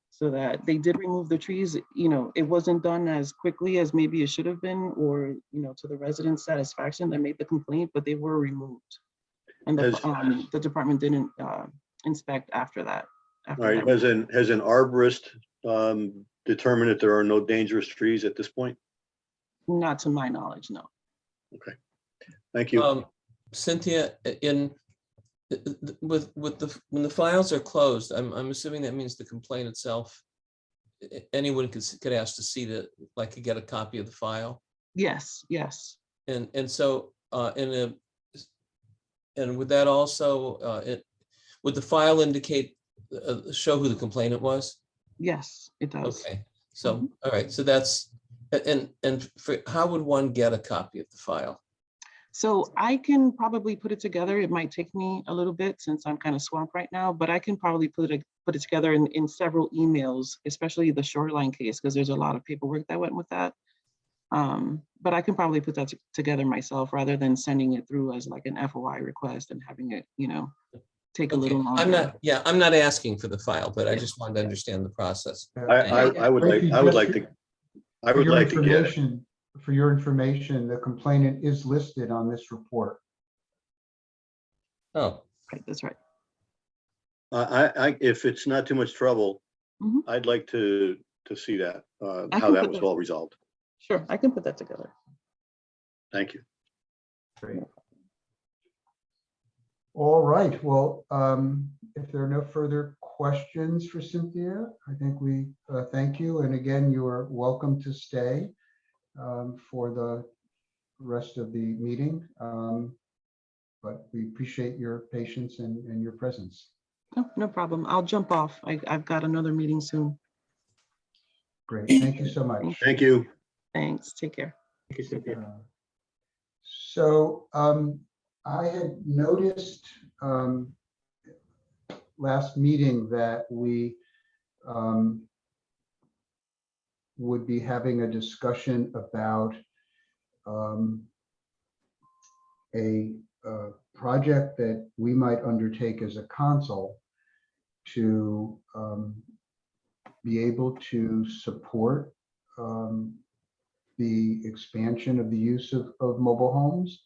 so that they did remove the trees. It wasn't done as quickly as maybe it should have been, or to the residents' satisfaction that made the complaint, but they were removed. And the department didn't inspect after that. All right, has an arborist determined that there are no dangerous trees at this point? Not to my knowledge, no. Okay, thank you. Cynthia, when the files are closed, I'm assuming that means the complaint itself, anyone could ask to see could get a copy of the file. Yes. And so and would that also would the file indicate show who the complainant was? Yes, it does. Okay, so all right, so that's and how would one get a copy of the file? So I can probably put it together. It might take me a little bit since I'm kind of swamped right now, but I can probably put it together in several emails, especially the Shoreline case, because there's a lot of paperwork that went with that. But I can probably put that together myself rather than sending it through as like an FOI request and having it, take a little longer. I'm not asking for the file, but I just wanted to understand the process. I would like to get it. For your information, the complainant is listed on this report. Oh, right, that's right. If it's not too much trouble, I'd like to see that, how that was all resolved. Sure, I can put that together. Thank you. Great. All right, well, if there are no further questions for Cynthia, I think we thank you. And again, you are welcome to stay for the rest of the meeting. But we appreciate your patience and your presence. No, no problem. I'll jump off. I've got another meeting soon. Great, thank you so much. Thank you. Thanks. Take care. Thank you, Cynthia. So I had noticed last meeting that we would be having a discussion about a project that we might undertake as a council to be able to support the expansion of the use of mobile homes.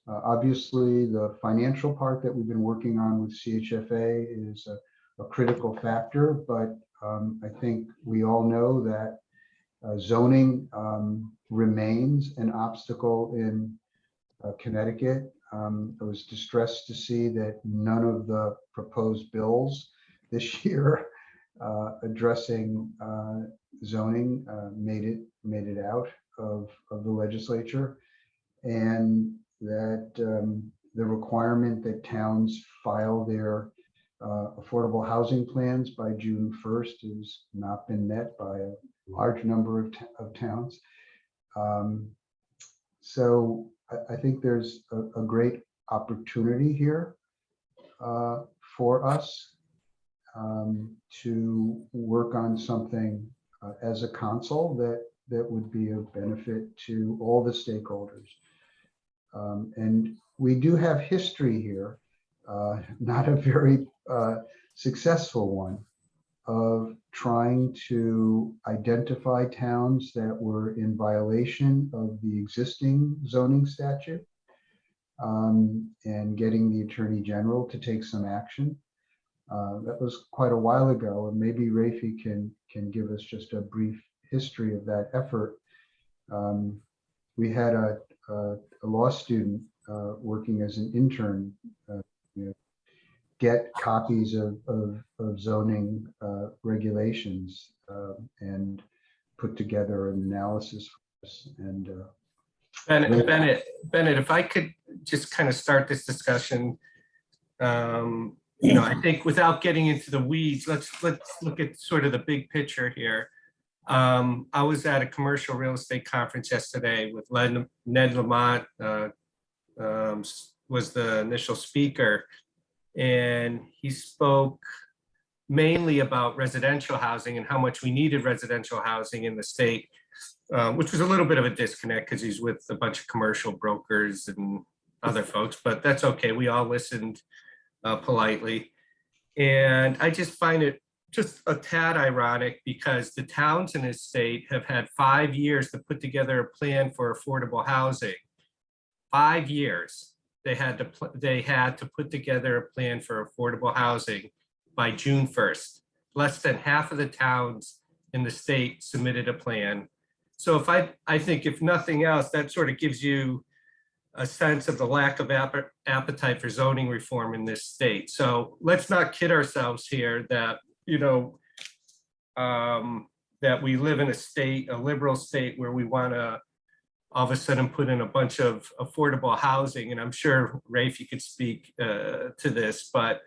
Obviously, the financial part that we've been working on with CHFA is a critical factor, but I think we all know that zoning remains an obstacle in Connecticut. I was distressed to see that none of the proposed bills this year addressing zoning made it out of the legislature, and that the requirement that towns file their affordable housing plans by June 1st has not been met by a large number of towns. So I think there's a great opportunity here for us to work on something as a council that would be of benefit to all the stakeholders. And we do have history here, not a very successful one, of trying to identify towns that were in violation of the existing zoning statute and getting the Attorney General to take some action. That was quite a while ago, and maybe Rafi can give us just a brief history of that effort. We had a law student working as an intern get copies of zoning regulations and put together an analysis for us. And Bennett, if I could just kind of start this discussion, I think without getting into the weeds, let's look at sort of the big picture here. I was at a commercial real estate conference yesterday with Ned Lamont, was the initial speaker, and he spoke mainly about residential housing and how much we needed residential housing in the state, which was a little bit of a disconnect because he's with a bunch of commercial brokers and other folks, but that's okay. We all listened politely. And I just find it just a tad ironic because the towns in this state have had 5 years to put together a plan for affordable housing. 5 years. They had to put together a plan for affordable housing by June 1st. Less than half of the towns in the state submitted a plan. So if I think if nothing else, that sort of gives you a sense of the lack of appetite for zoning reform in this state. So let's not kid ourselves here that, that we live in a state, a liberal state, where we want to all of a sudden put in a bunch of affordable housing. And I'm sure, Rafe, you could speak to this, but,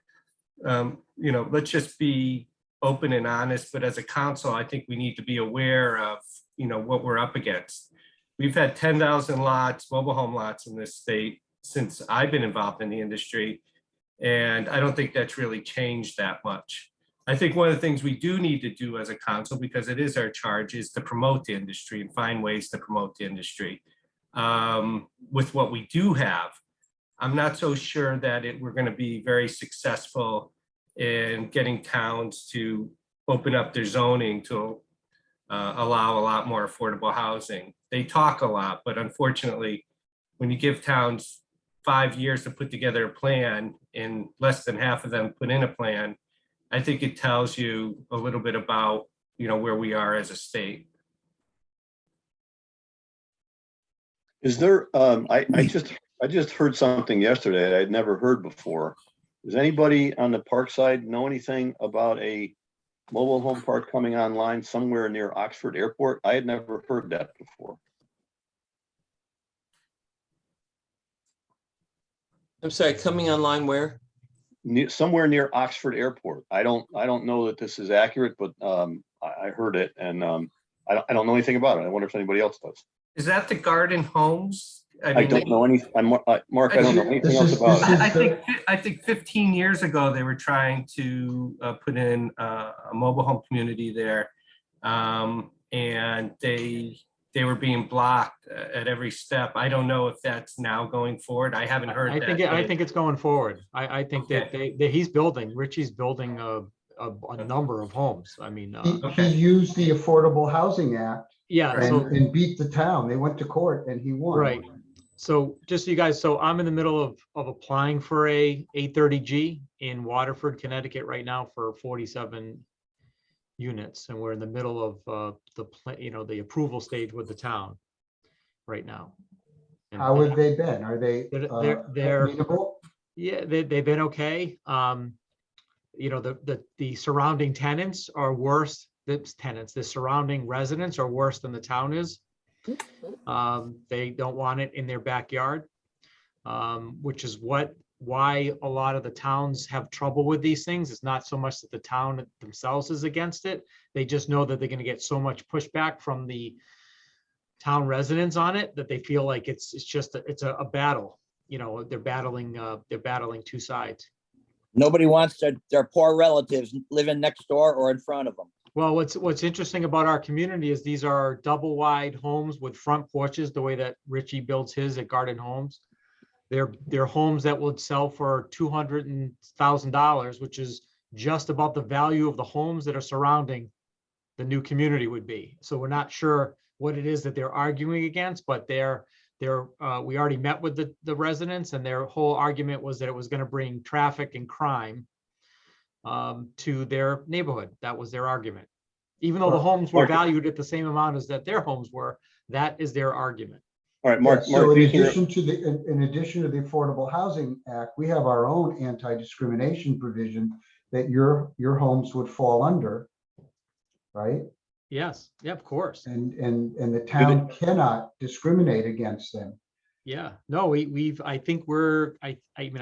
let's just be open and honest. But as a council, I think we need to be aware of, what we're up against. We've had 10,000 lots, mobile home lots in this state since I've been involved in the industry. And I don't think that's really changed that much. I think one of the things we do need to do as a council, because it is our charge, is to promote the industry and find ways to promote the industry. With what we do have, I'm not so sure that we're going to be very successful in getting towns to open up their zoning to allow a lot more affordable housing. They talk a lot, but unfortunately, when you give towns 5 years to put together a plan and less than half of them put in a plan, I think it tells you a little bit about, where we are as a state. Is there, I just I just heard something yesterday that I'd never heard before. Does anybody on the park side know anything about a mobile home park coming online somewhere near Oxford Airport? I had never heard that before. I'm sorry, coming online where? Somewhere near Oxford Airport. I don't know that this is accurate, but I heard it, and I don't know anything about it. I wonder if anybody else does. Is that the Garden Homes? I don't know any. Mark, I don't know anything else about it. I think 15 years ago, they were trying to put in a mobile home community there. And they were being blocked at every step. I don't know if that's now going forward. I haven't heard that. I think it's going forward. I think that Richie's building a number of homes. I mean, He used the Affordable Housing Act yeah, and beat the town. They went to court and he won. right. So just so you guys, so I'm in the middle of applying for a 830G in Waterford, Connecticut right now for 47 units. And we're in the middle of the approval stage with the town right now. And How have they been? Are they they're amenable? yeah, they've been okay. The surrounding tenants are worse. The surrounding residents are worse than the town is. They don't want it in their backyard, which is why a lot of the towns have trouble with these things. It's not so much that the town themselves is against it. They just know that they're going to get so much pushback from the town residents on it that they feel like it's a battle. They're battling two sides. Nobody wants their poor relatives living next door or in front of them. Well, what's interesting about our community is these are double wide homes with front porches, the way that Richie builds his at Garden Homes. They're homes that would sell for $200,000, which is just about the value of the homes that are surrounding the new community would be. So we're not sure what it is that they're arguing against, but we already met with the residents, and their whole argument was that it was going to bring traffic and crime to their neighborhood. That was their argument. Even though the homes were valued at the same amount as that their homes were, that is their argument. All right, Mark. So in addition to the Affordable Housing Act, we have our own anti-discrimination provision that your homes would fall under, right? Yes. Yeah, of course. And the town cannot discriminate against them. Yeah. No, I mean, I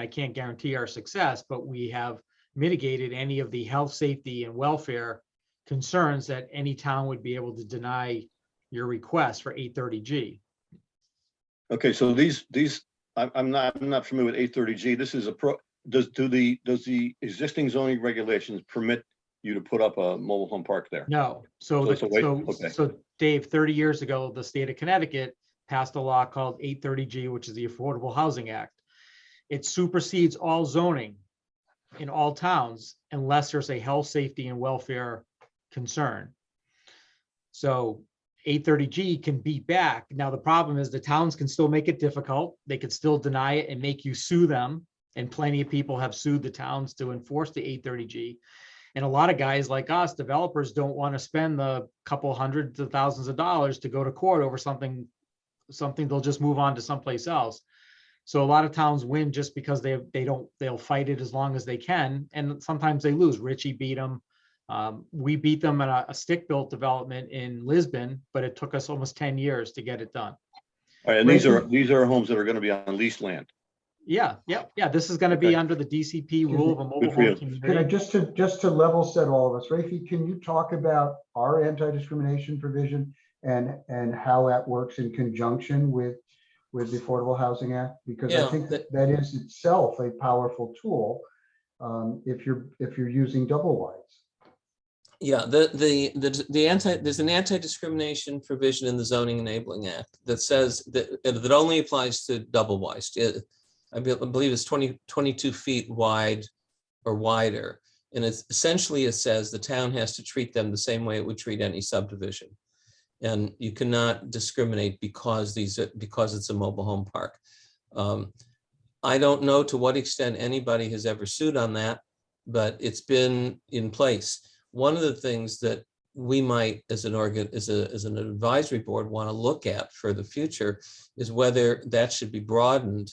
can't guarantee our success, but we have mitigated any of the health, safety, and welfare concerns that any town would be able to deny your request for 830G. Okay, so these I'm not familiar with 830G. This is does the existing zoning regulations permit you to put up a mobile home park there? No. So Dave, 30 years ago, the state of Connecticut passed a law called 830G, which is the Affordable Housing Act. It supersedes all zoning in all towns unless there's a health, safety, and welfare concern. So 830G can beat back. Now, the problem is the towns can still make it difficult. They could still deny it and make you sue them. And plenty of people have sued the towns to enforce the 830G. And a lot of guys like us, developers, don't want to spend the couple hundreds of thousands of dollars to go to court over something they'll just move on to someplace else. So a lot of towns win just because they'll fight it as long as they can. And sometimes they lose. Richie beat them. We beat them at a stick-built development in Lisbon, but it took us almost 10 years to get it done. All right, and these are homes that are going to be on leased land. Yeah. This is going to be under the DCP rule of a mobile home community. Can I just to level set all of us, Rafi, can you talk about our anti-discrimination provision and how that works in conjunction with the Affordable Housing Act? Because I think that is itself a powerful tool if you're using double wides. Yeah, there's an anti-discrimination provision in the Zoning Enabling Act that says that only applies to double wides. I believe it's 22 feet wide or wider. And it says the town has to treat them the same way it would treat any subdivision. And you cannot discriminate because it's a mobile home park. I don't know to what extent anybody has ever sued on that, but it's been in place. One of the things that we might, as an advisory board, want to look at for the future is whether that should be broadened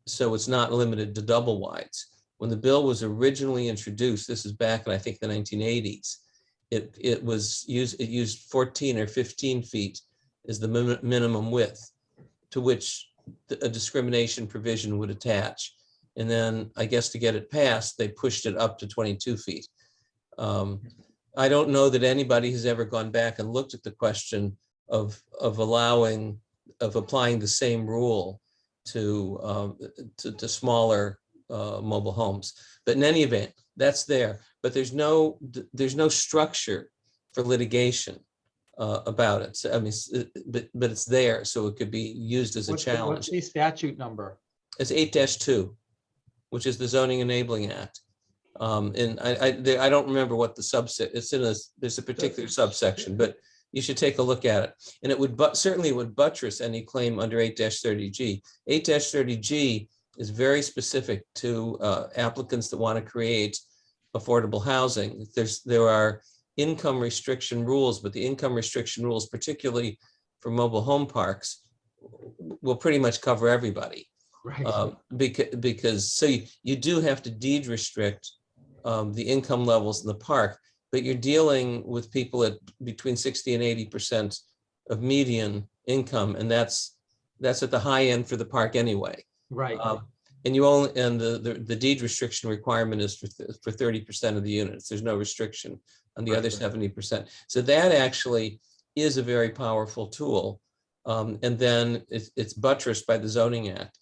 so it's not limited to double wides. When the bill was originally introduced, this is back in, I think, the 1980s, it used 14 or 15 feet as the minimum width to which a discrimination provision would attach. And then I guess to get it passed, they pushed it up to 22 feet. I don't know that anybody has ever gone back and looked at the question of applying the same rule to smaller mobile homes. But in any event, that's there. But there's no structure for litigation about it. So, I mean, but it's there, so it could be used as a What's challenge. the statute number? It's 8-2, which is the Zoning Enabling Act. And I don't remember what the subset, there's a particular subsection, but you should take a look at it. And it would, certainly would buttress any claim under 8-30G. 8-30G is very specific to applicants that want to create affordable housing. There are income restriction rules, but the income restriction rules, particularly for mobile home parks, will pretty much cover everybody. Right. Because so you do have to deed restrict the income levels in the park, but you're dealing with people at between 60 and 80% of median income, and that's at the high end for the park anyway. Right. And you only, and the deed restriction requirement is for 30% of the units. There's no restriction on the other 70%. So that actually is a very powerful tool. And then it's buttressed by the Zoning Act.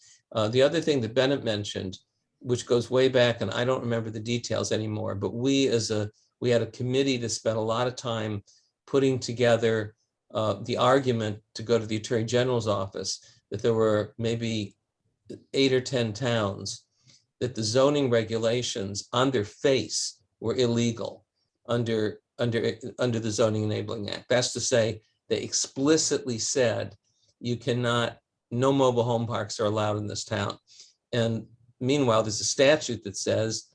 The other thing that Bennett mentioned, which goes way back, and I don't remember the details anymore, but we had a committee that spent a lot of time putting together the argument to go to the Attorney General's office that there were maybe 8 or 10 towns that the zoning regulations on their face were illegal under the Zoning Enabling Act. That's to say, they explicitly said you cannot, no mobile home parks are allowed in this town. And meanwhile, there's a statute that says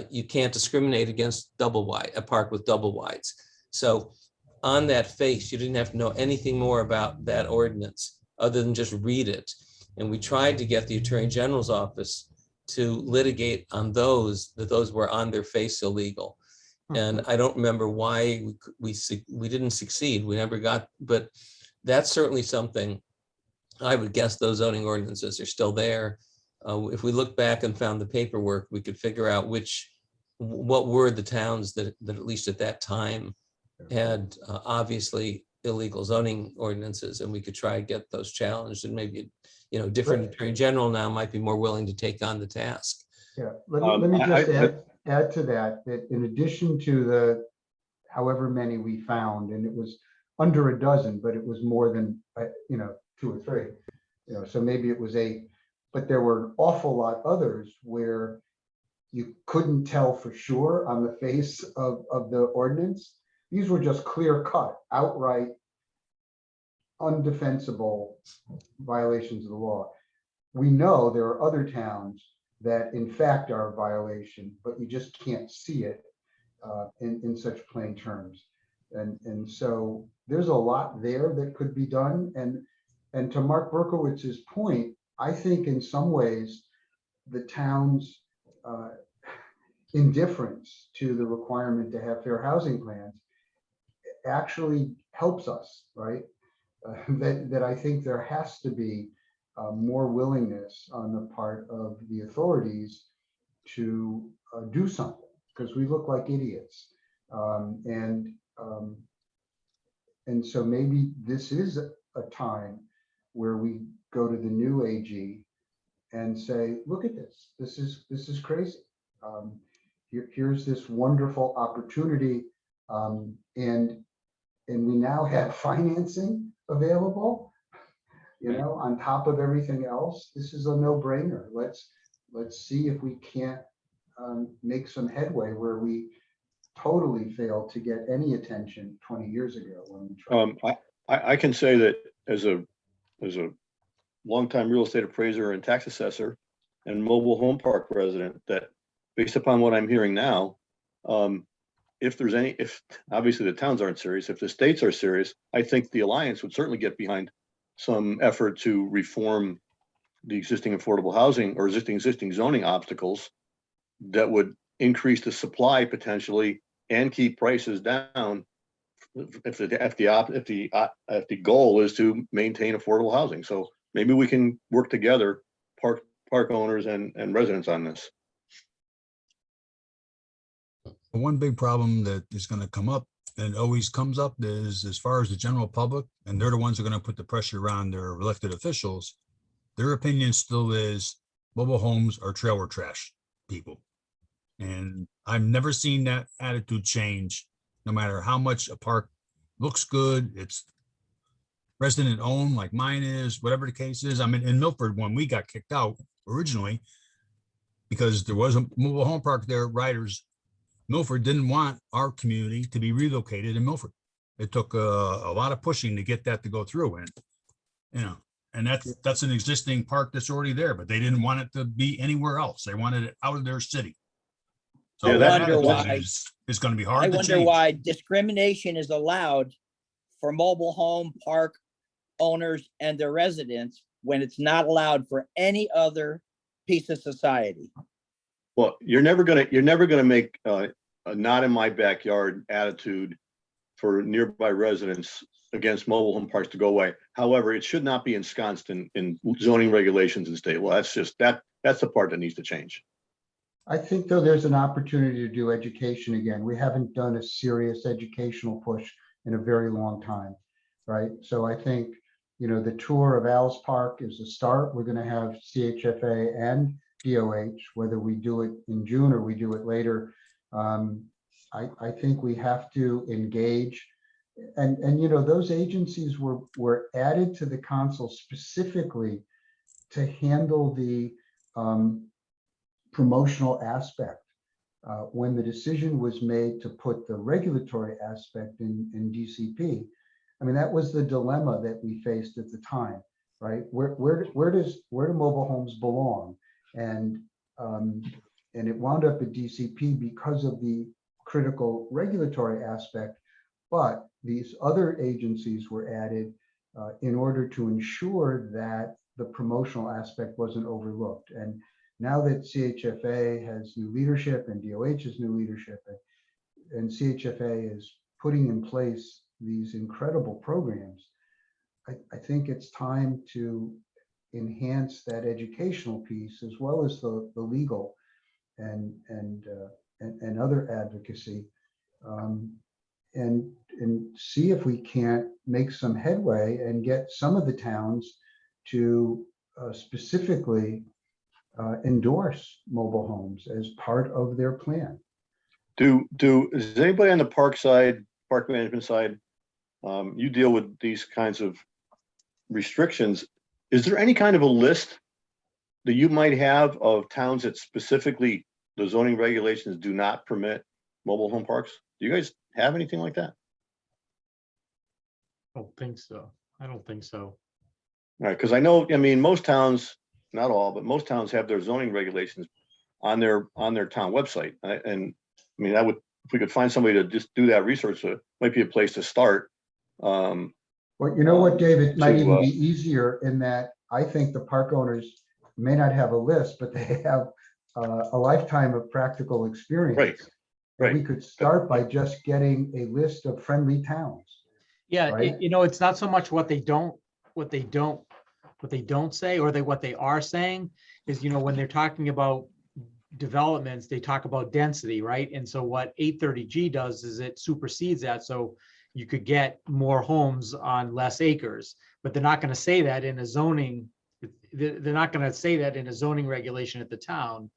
you can't discriminate against a park with double wides. So on that face, you didn't have to know anything more about that ordinance other than just read it. And we tried to get the Attorney General's office to litigate on those were on their face illegal. And I don't remember why we didn't succeed. We never got, but that's certainly something. I would guess those zoning ordinances are still there. If we look back and found the paperwork, we could figure out what were the towns that at least at that time had obviously illegal zoning ordinances, and we could try to get those challenged, and maybe, different Attorney General now might be more willing to take on the task. Yeah, let me just add to that in addition to the however many we found, and it was under a dozen, but it was more than 2 or 3, so maybe it was 8, but there were an awful lot others where you couldn't tell for sure on the face of the ordinance. These were just clear cut, outright, undefensible violations of the law. We know there are other towns that in fact are a violation, but you just can't see it in such plain terms. And so there's a lot there that could be done. And to Mark Berkowitz's point, I think in some ways the town's indifference to the requirement to have fair housing plans actually helps us, right? That I think there has to be more willingness on the part of the authorities to do something, because we look like idiots. And so maybe this is a time where we go to the new AG and say, look at this. This is crazy. Here's this wonderful opportunity, and we now have financing available. On top of everything else, this is a no-brainer. Let's see if we can't make some headway where we totally failed to get any attention 20 years ago when we tried. I can say that as a longtime real estate appraiser and tax assessor and mobile home park resident, that based upon what I'm hearing now, if obviously the towns aren't serious, if the states are serious, I think the Alliance would certainly get behind some effort to reform the existing affordable housing or existing zoning obstacles that would increase the supply potentially and keep prices down if the goal is to maintain affordable housing. So maybe we can work together, park owners and residents on this. One big problem that is going to come up and always comes up is as far as the general public, and they're the ones who are going to put the pressure on their elected officials. Their opinion still is mobile homes are trailer trash people. And I've never seen that attitude change, no matter how much a park looks good, it's resident owned like mine is, whatever the case is. I mean, in Milford, when we got kicked out originally, because there was a mobile home park there, riders, Milford didn't want our community to be relocated in Milford. It took a lot of pushing to get that to go through, and and that's an existing park that's already there, but they didn't want it to be anywhere else. They wanted it out of their city. So I that wonder why attitude is going to be hard I to wonder change. why discrimination is allowed for mobile home park owners and their residents when it's not allowed for any other piece of society. Well, you're never gonna make a not in my backyard attitude for nearby residents against mobile home parks to go away. However, it should not be ensconced in zoning regulations and state law. That's just that's the part that needs to change. I think though there's an opportunity to do education again. We haven't done a serious educational push in a very long time, right? So I think, the tour of Al's Park is a start. We're going to have CHFA and DOH, whether we do it in June or we do it later. I think we have to engage, and those agencies were added to the council specifically to handle the promotional aspect. When the decision was made to put the regulatory aspect in DCP, I mean, that was the dilemma that we faced at the time, right? Where do mobile homes belong? And it wound up at DCP because of the critical regulatory aspect, but these other agencies were added in order to ensure that the promotional aspect wasn't overlooked. And now that CHFA has new leadership and DOH has new leadership, and CHFA is putting in place these incredible programs, I think it's time to enhance that educational piece as well as the legal and other advocacy, and see if we can't make some headway and get some of the towns to specifically endorse mobile homes as part of their plan. Is anybody on the park management side, you deal with these kinds of restrictions? Is there any kind of a list that you might have of towns that specifically the zoning regulations do not permit mobile home parks? Do you guys have anything like that? I don't think so. All right, because I know, most towns, not all, but most towns have their zoning regulations on their town website. And that would, if we could find somebody to just do that research, it might be a place to start. Well, you know what, David, might even be easier in that I think the park owners may not have a list, but they have a lifetime of practical experience. Right. We could start by just getting a list of friendly towns. Yeah, right? it's not so much what they don't say, or what they are saying is, when they're talking about developments, they talk about density, right? And so what 830G does is it supersedes that. So you could get more homes on less acres, but they're not going to say that in a zoning. They're not going to say that in a zoning regulation at the town.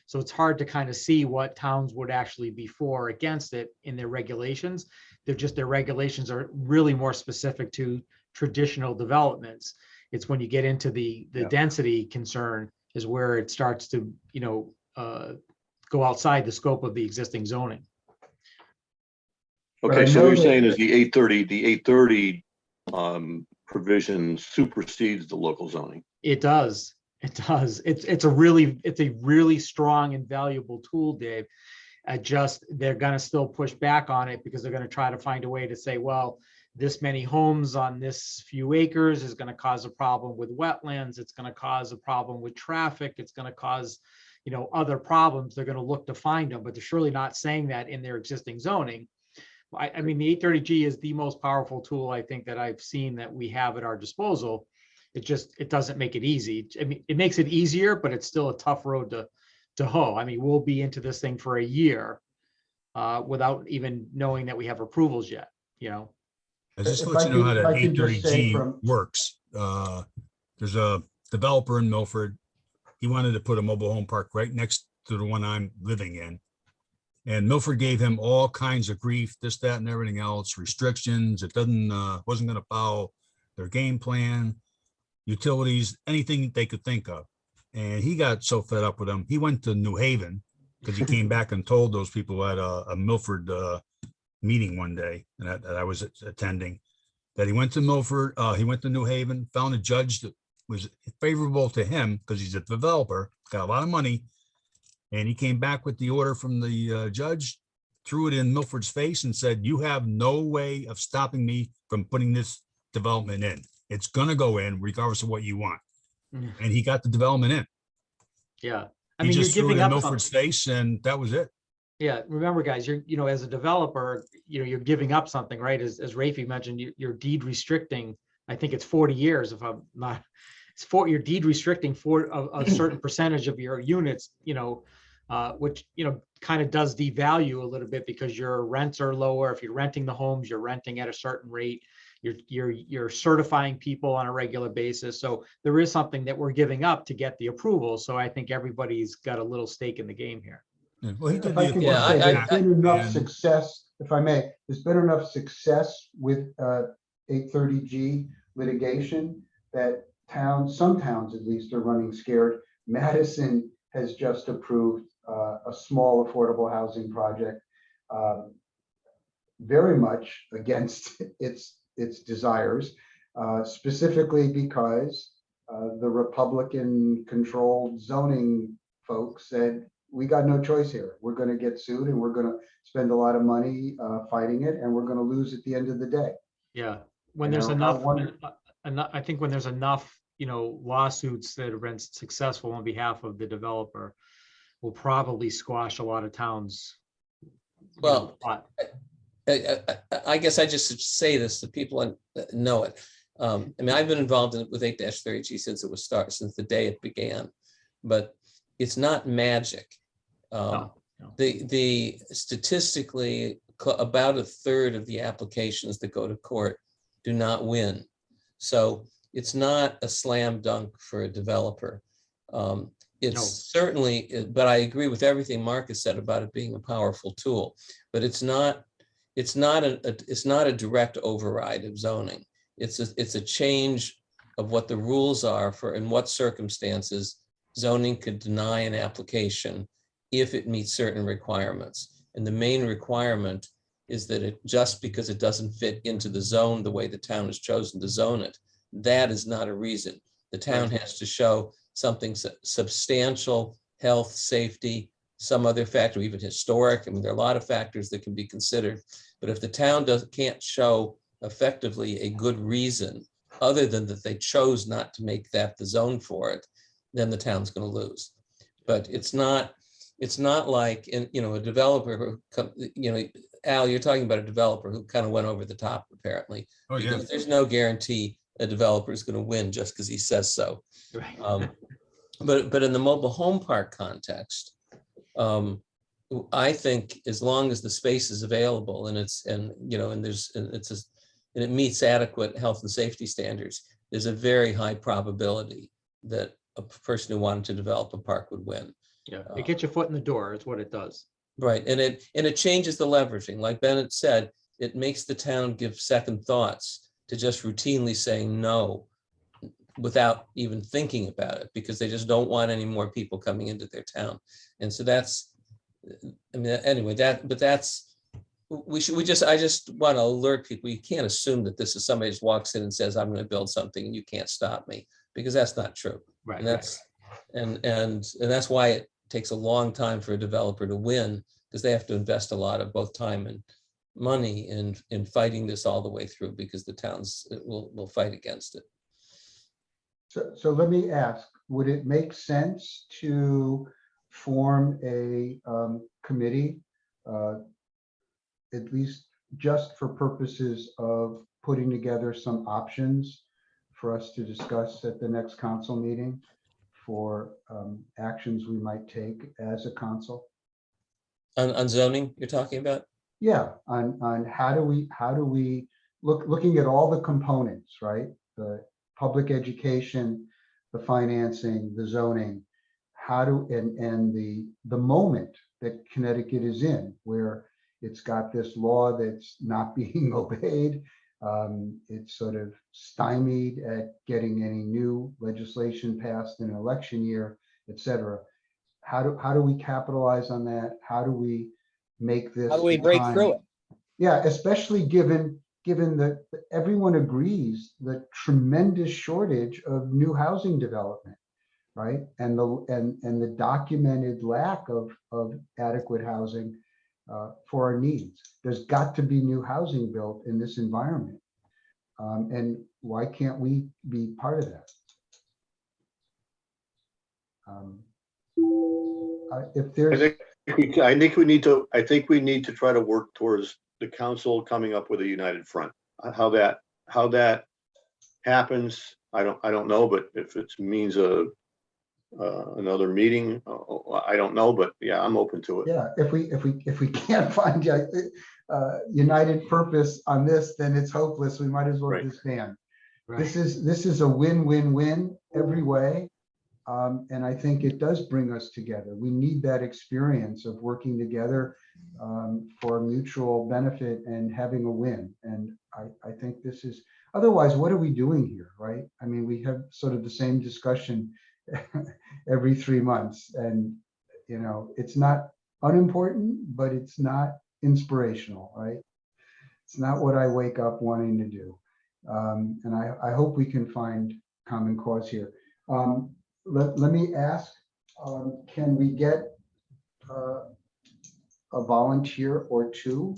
So it's hard to kind of see what towns would actually be for or against it in their regulations. Their regulations are really more specific to traditional developments. It's when you get into the density concern is where it starts to, go outside the scope of the existing zoning. Okay, so what you're saying is the 830 provision supersedes the local zoning. It does. It's a really strong and valuable tool, Dave. They're going to still push back on it because they're going to try to find a way to say, well, this many homes on this few acres is going to cause a problem with wetlands. It's going to cause a problem with traffic. It's going to cause, other problems. They're going to look to find them, but they're surely not saying that in their existing zoning. I mean, the 830G is the most powerful tool I think that I've seen that we have at our disposal. It doesn't make it easy. I mean, it makes it easier, but it's still a tough road to hoe. I mean, we'll be into this thing for a year without even knowing that we have approvals yet, I just If let I you know how could- that I can just say 830G from- works. There's a developer in Milford. He wanted to put a mobile home park right next to the one I'm living in. And Milford gave him all kinds of grief, this, that, and everything else, restrictions. It wasn't going to follow their game plan, utilities, anything they could think of. And he got so fed up with them, he went to New Haven because he came back and told those people at a Milford meeting one day that I was attending, that he went to Milford, he went to New Haven, found a judge that was favorable to him because he's a developer, got a lot of money. And he came back with the order from the judge, threw it in Milford's face and said, you have no way of stopping me from putting this development in. It's going to go in regardless of what you want. Mm. And he got the development in. Yeah. I He mean, you're just threw it giving in up Milford's something. face and that was it. Yeah, remember, guys, as a developer, you're giving up something, right? As Rafi mentioned, you're deed restricting, I think it's 40 years if I'm not, you're deed restricting for a certain percentage of your units, which, kind of does devalue a little bit because your rents are lower. If you're renting the homes, you're renting at a certain rate. You're certifying people on a regular basis. So there is something that we're giving up to get the approval. So I think everybody's got a little stake in the game here. Yeah, well, he did If I the can Yeah, just approval say, I- there's been enough and- success, if I may, there's been enough success with 830G litigation that some towns at least are running scared. Madison has just approved a small affordable housing project, very much against its desires, specifically because the Republican-controlled zoning folks said, we got no choice here. We're going to get sued and we're going to spend a lot of money fighting it, and we're going to lose at the end of the day. Yeah, when You there's know, I enough, wonder- I think when there's enough, lawsuits that have been successful on behalf of the developer, will probably squash a lot of towns. Well, I guess I just should say this so people know it. I mean, I've been involved with 8-30G since since the day it began, but it's not magic. No. The statistically, about a third of the applications that go to court do not win. So it's not a slam dunk for a developer. It's certainly, but I agree with everything Mark has said about it being a powerful tool, but it's not a direct override of zoning. It's a change of what the rules are for in what circumstances zoning could deny an application if it meets certain requirements. And the main requirement is that it, just because it doesn't fit into the zone the way the town has chosen to zone it, that is not a reason. The town has to show something substantial, health, safety, some other factor, even historic. I mean, there are a lot of factors that can be considered. But if the town can't show effectively a good reason, other than that they chose not to make that the zone for it, then the town's going to lose. But it's not like, a developer who, Al, you're talking about a developer who kind of went over the top, apparently. Oh, yeah. Because there's no guarantee a developer is going to win just because he says so. Right. But in the mobile home park context, I think as long as the space is available and it meets adequate health and safety standards, there's a very high probability that a person who wanted to develop a park would win. Yeah, it gets your foot in the door. It's what it does. Right, and it changes the leveraging. Like Bennett said, it makes the town give second thoughts to just routinely saying no without even thinking about it, because they just don't want any more people coming into their town. And so that's, I mean, anyway, I just want to alert people, you can't assume that this is somebody just walks in and says, I'm going to build something and you can't stop me, because that's not true. Right. And that's, and that's why it takes a long time for a developer to win, because they have to invest a lot of both time and money in fighting this all the way through, because the towns will fight against it. So let me ask, would it make sense to form a committee, at least just for purposes of putting together some options for us to discuss at the next council meeting for actions we might take as a council? On zoning, you're talking about? Yeah, on how do we looking at all the components, right? The public education, the financing, the zoning, and the moment that Connecticut is in, where it's got this law that's not being obeyed. It's sort of stymied at getting any new legislation passed in an election year, et cetera. How do we capitalize on that? How do we make this? How do we the break time- through it? Yeah, especially given that everyone agrees the tremendous shortage of new housing development, right? And the documented lack of adequate housing for our needs. There's got to be new housing built in this environment. And why can't we be part of that? If there's, I think we need to try to work towards the council coming up with a united front. How that happens, I don't know, but if it means another meeting, I don't know, but yeah, I'm open to it. yeah, if we can't find united purpose on this, then it's hopeless. We might as well Right. disband. Right. This is a win-win-win every way. And I think it does bring us together. We need that experience of working together for mutual benefit and having a win. And I think this is, otherwise, what are we doing here, right? I mean, we have sort of the same discussion every 3 months. And, you know, it's not unimportant, but it's not inspirational, right? It's not what I wake up wanting to do. And I hope we can find common cause here. Let me ask, can we get a volunteer or two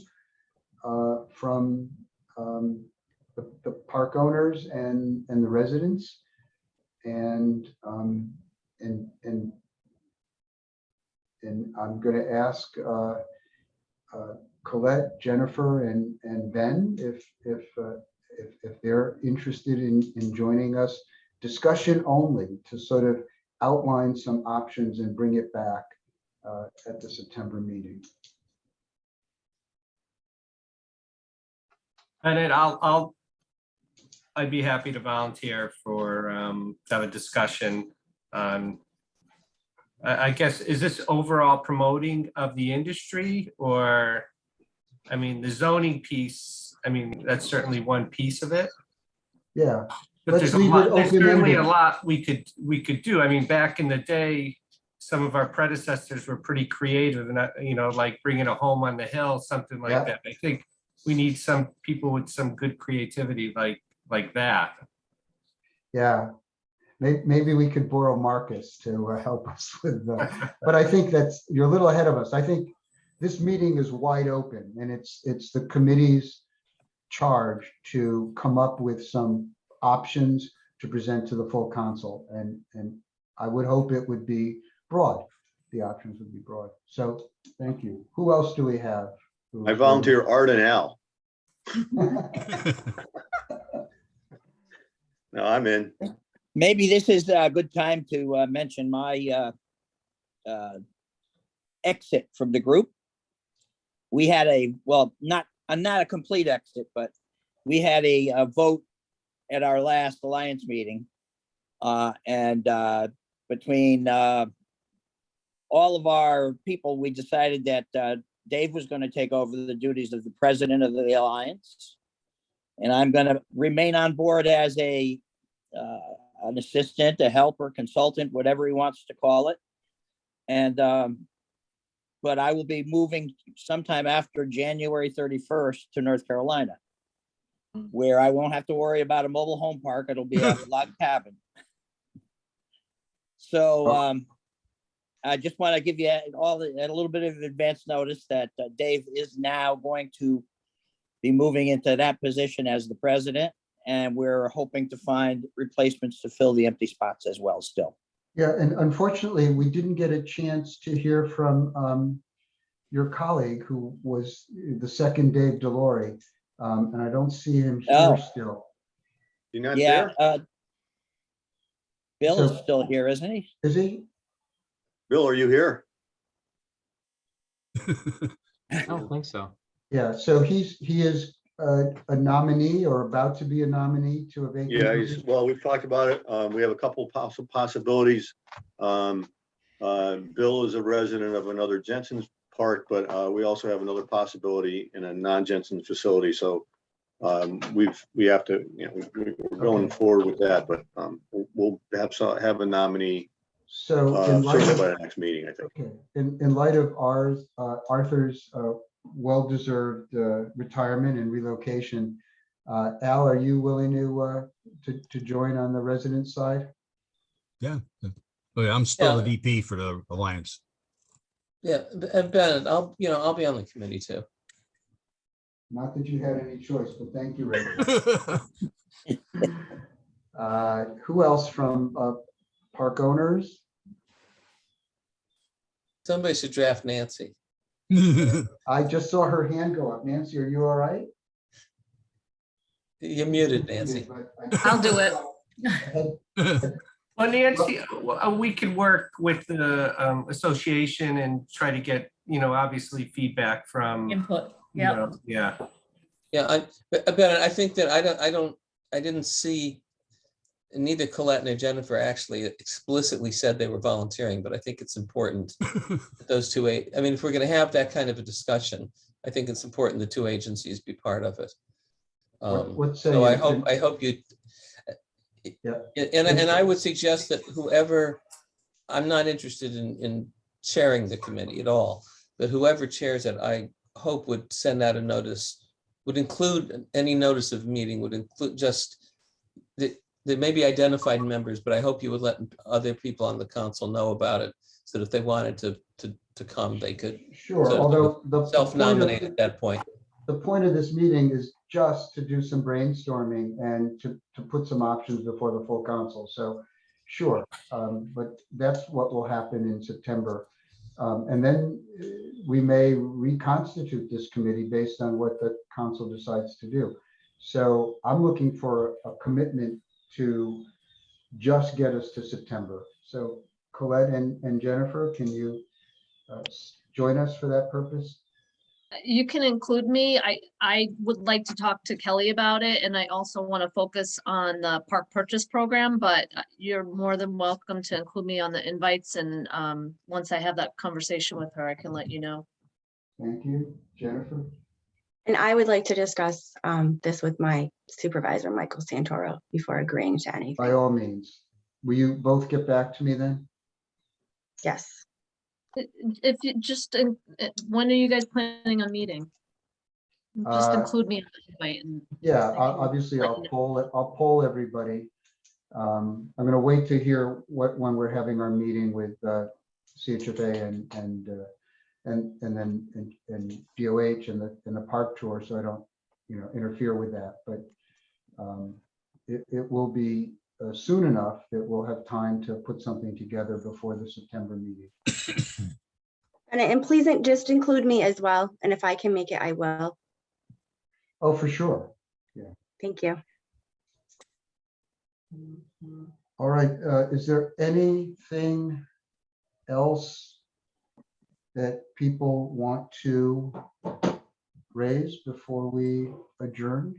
from the park owners and the residents? And I'm going to ask Colette, Jennifer, and Ben if they're interested in joining us. Discussion only, to sort of outline some options and bring it back at the September meeting. And I'd be happy to volunteer for to have a discussion on, I guess, is this overall promoting of the industry, or, I mean, the zoning piece, I mean, that's certainly one piece of it. Yeah. But Let's there's leave it there's certainly a open-ended. lot we could do. I mean, back in the day, some of our predecessors were pretty creative, and you know, like bringing a home on the hill, something like Yeah. that. I think we need some people with some good creativity like that. Yeah. Maybe we could borrow Marcus to help us with but I think you're a little ahead of us. I think this meeting is wide open, and it's the committee's charge to come up with some options to present to the full council, and I would hope it would be broad. The options would be broad. So thank you. Who else do we have? I volunteer Art and Al. No, I'm in. Maybe this is a good time to mention my exit from the group. We had not a complete exit, but we had a vote at our last Alliance meeting. And between all of our people, we decided that Dave was going to take over the duties of the president of the Alliance. And I'm going to remain on board as an assistant, a helper, consultant, whatever he wants to call it. And but I will be moving sometime after January 31st to North Carolina, where I won't have to worry about a mobile home park. It'll be a log cabin. So I just want to give you a little bit of advance notice that Dave is now going to be moving into that position as the president. And we're hoping to find replacements to fill the empty spots as well still. Yeah, and unfortunately, we didn't get a chance to hear from your colleague who was the second Dave Delory. And I don't see him Oh. here still. You're not Yeah, there? Bill So- is still here, isn't he? Is he? Bill, are you here? I don't think so. Yeah, so he is a nominee or about to be a nominee to a vacant Yeah, position? well, we've talked about it. We have a couple possibilities. Bill is a resident of another Jensen's park, but we also have another possibility in a non-Jensen facility. So we have to, we're going forward with that, but we'll perhaps have a nominee So in light certainly of, by the next meeting, I think. okay, in light of Arthur's well-deserved retirement and relocation, Al, are you willing to join on the resident side? Yeah. Oh, yeah, I'm still the Yeah. VP for the Alliance. Yeah, and Bennett, I'll be on the committee too. Not that you had any choice, but thank you, Ray. Who else from park owners? Somebody should draft Nancy. I just saw her hand go up. Nancy, are you all right? You're muted, Nancy. I'll do it. Well, Nancy, we could work with the association and try to get, obviously feedback from, Input, yeah. yeah. Yeah, Bennett, I think that I didn't see, neither Colette nor Jennifer actually explicitly said they were volunteering, but I think it's important that those two, I mean, if we're going to have that kind of a discussion, I think it's important the two agencies be part of it. So I hope you, Yeah. and I would suggest that whoever, I'm not interested in chairing the committee at all, but whoever chairs it, I hope would send out a notice, would include any notice of meeting, would include just there may be identified members, but I hope you would let other people on the council know about it, so that if they wanted to come, they could Sure, sort of although the self-nominate at that point. The point of this meeting is just to do some brainstorming and to put some options before the full council. So sure, but that's what will happen in September. And then we may reconstitute this committee based on what the council decides to do. So I'm looking for a commitment to just get us to September. So Colette and Jennifer, can you join us for that purpose? You can include me. I would like to talk to Kelly about it, and I also want to focus on the park purchase program, but you're more than welcome to include me on the invites, and once I have that conversation with her, I can let you know. Thank you, Jennifer. And I would like to discuss this with my supervisor, Michael Santoro, before agreeing to anything. By all means. Will you both get back to me then? Yes. If you just, when are you guys planning on meeting? Just include me on the invite. And Yeah, I can obviously let I'll you know. poll it. I'll poll everybody. I'm going to wait to hear when we're having our meeting with CHFA and then DOH and the park tour, so I don't interfere with that. But it will be soon enough that we'll have time to put something together before the September meeting. And please just include me as well. And if I can make it, I will. Oh, for sure. Yeah. Thank you. All right. Is there anything else that people want to raise before we adjourn?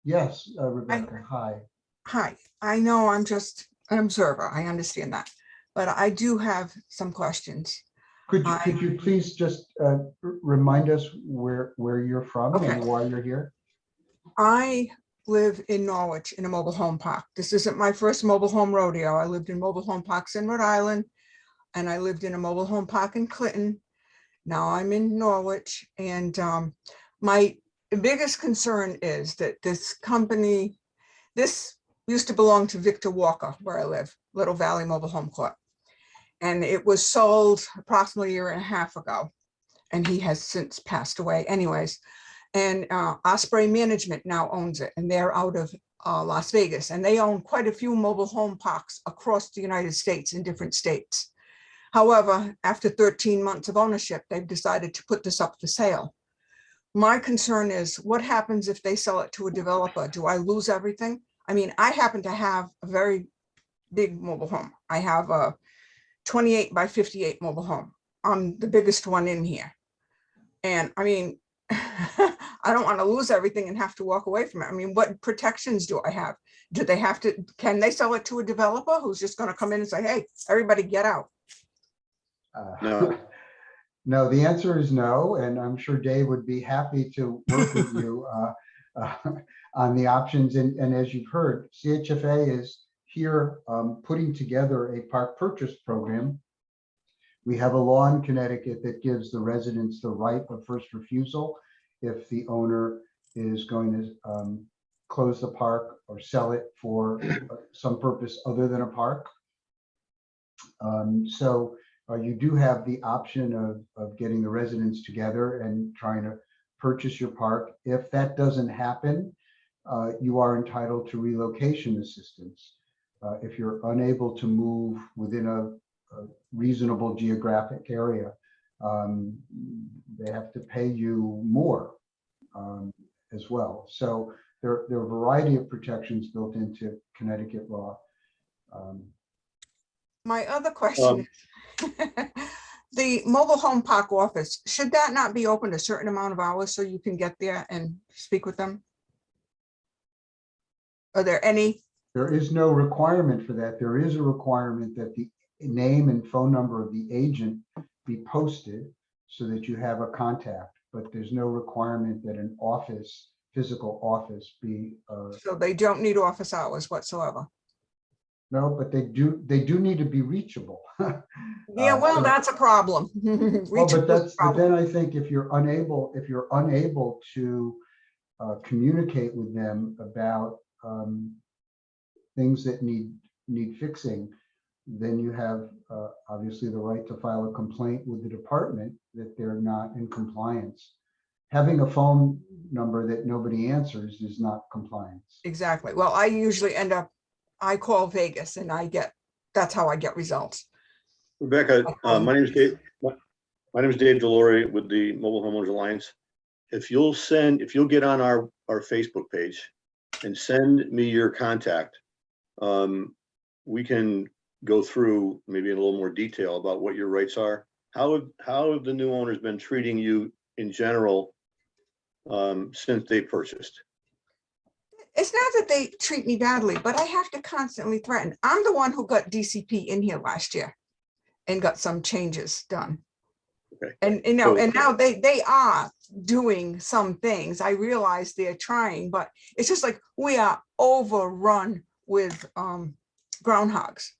Yes, Rebecca, hi. Hi, I know I'm just an observer. I understand that, but I do have some questions. Could you please just remind us where you're from Okay. and why you're here? I live in Norwich in a mobile home park. This isn't my first mobile home rodeo. I lived in mobile home parks in Rhode Island, and I lived in a mobile home park in Clinton. Now I'm in Norwich, and my biggest concern is that this company, this used to belong to Victor Walker, where I live, Little Valley Mobile Home Court. And it was sold approximately a year and a half ago, and he has since passed away anyways. And Osprey Management now owns it, and they're out of Las Vegas, and they own quite a few mobile home parks across the United States in different states. However, after 13 months of ownership, they've decided to put this up for sale. My concern is what happens if they sell it to a developer? Do I lose everything? I mean, I happen to have a very big mobile home. I have a 28 by 58 mobile home. I'm the biggest one in here. And I mean, I don't want to lose everything and have to walk away from it. I mean, what protections do I have? Do they have to, can they sell it to a developer who's just going to come in and say, hey, everybody get out? No. No, the answer is no, and I'm sure Dave would be happy to work with you on the options. And as you've heard, CHFA is here putting together a park purchase program. We have a law in Connecticut that gives the residents the right of first refusal if the owner is going to close the park or sell it for some purpose other than a park. So you do have the option of getting the residents together and trying to purchase your park. If that doesn't happen, you are entitled to relocation assistance. If you're unable to move within a reasonable geographic area, they have to pay you more as well. So there are a variety of protections built into Connecticut law. My other question is, the mobile home park office, should that not be open a certain amount of hours so you can get there and speak with them? Are there any? There is no requirement for that. There is a requirement that the name and phone number of the agent be posted so that you have a contact, but there's no requirement that an office, physical office be. So they don't need office hours whatsoever? No, but they do need to be reachable. Yeah, well, that's a problem. Well, but then I think if you're unable to communicate with them about things that need fixing, then you have obviously the right to file a complaint with the department that they're not in compliance. Having a phone number that nobody answers is not compliance. Exactly. Well, I usually I call Vegas and that's how I get results. Rebecca, my name is Dave Delory with the Mobile Homeowners Alliance. If you'll get on our Facebook page and send me your contact, we can go through maybe in a little more detail about what your rights are. How have the new owners been treating you in general since they purchased? It's not that they treat me badly, but I have to constantly threaten. I'm the one who got DCP in here last year and got some changes done. Okay. And now they are doing some things. I realize they're trying, but it's just like we are overrun with groundhogs,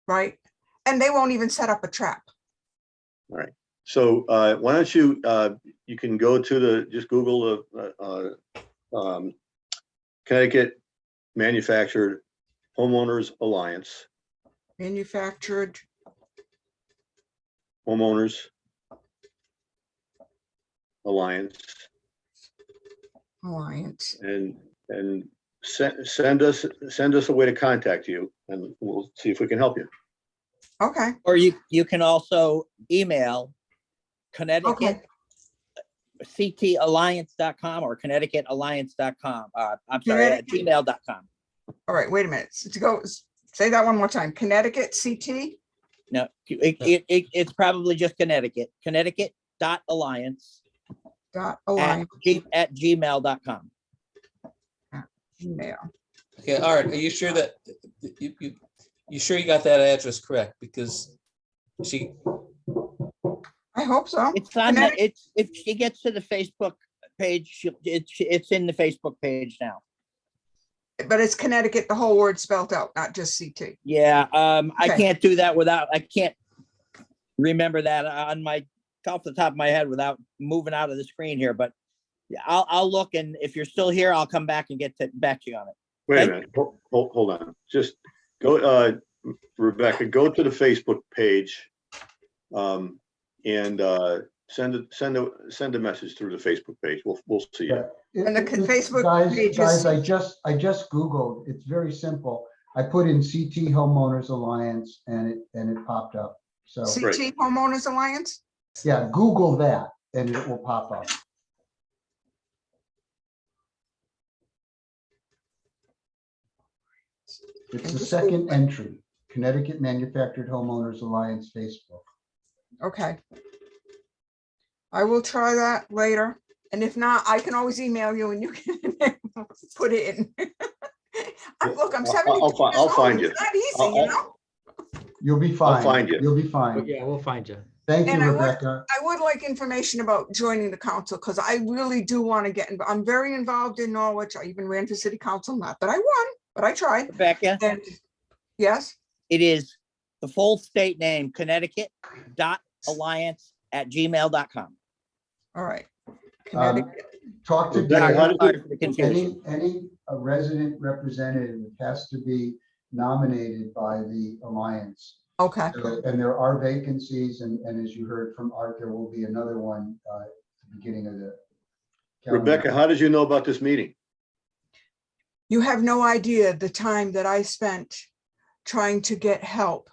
right? And they won't even set up a trap. All right. So why don't you can go to just Google the Connecticut Manufactured Homeowners Alliance. Manufactured Homeowners Alliance. And send us a way to contact you, and we'll see if we can help you. Okay. Or you can also email Connecticut ctalliance.com or connecticutalliance.com. I'm sorry, at gmail.com. All right, wait a minute. Say that one more time. Connecticut CT? No, it's probably just Connecticut. Connecticut.alliance at gmail.com. Gmail. Okay, Art, are you sure that you sure you got that address correct? Because I hope so. It's on if she gets to the Facebook page, it's in the Facebook page now. But it's Connecticut, the whole word spelled out, not just CT. Yeah, Okay. I can't do that I can't remember that off the top of my head without moving out of the screen here, but I'll look, and if you're still here, I'll come back and get back to you on it. Wait a minute, hold on. Just go, Rebecca, go to the Facebook page and send a message through the Facebook page. We'll see Yeah. it. And the Facebook page Guys, is- I just Googled, it's very simple. I put in CT Homeowners Alliance and it popped up. So, CT Homeowners Alliance? yeah, Google that and it will pop up. It's the second entry, Connecticut Manufactured Homeowners Alliance Facebook. Okay. I will try that later. And if not, I can always email you and you can put it in. Look, I'm 72 years I'll old. find you. It's not easy, you know? You'll be fine. find you. You'll be But fine. yeah, we'll find you. Thank you, And Rebecca. I would like information about joining the council because I really do want to get involved. I'm very involved in Norwich. I even ran for city council, not that I won, but I tried. Rebecca, And yes, it is the full state name, Connecticut.alliance@gmail.com. all right. Connecticut. Talk to Rebecca, how Dave. did you- Sorry for the confusion. Any resident representative has to be nominated by the Alliance. Okay, And there are vacancies, and as you heard from Art, there will be another one at the beginning of the calendar. Rebecca, how did you know about this meeting? you have no idea the time that I spent trying to get help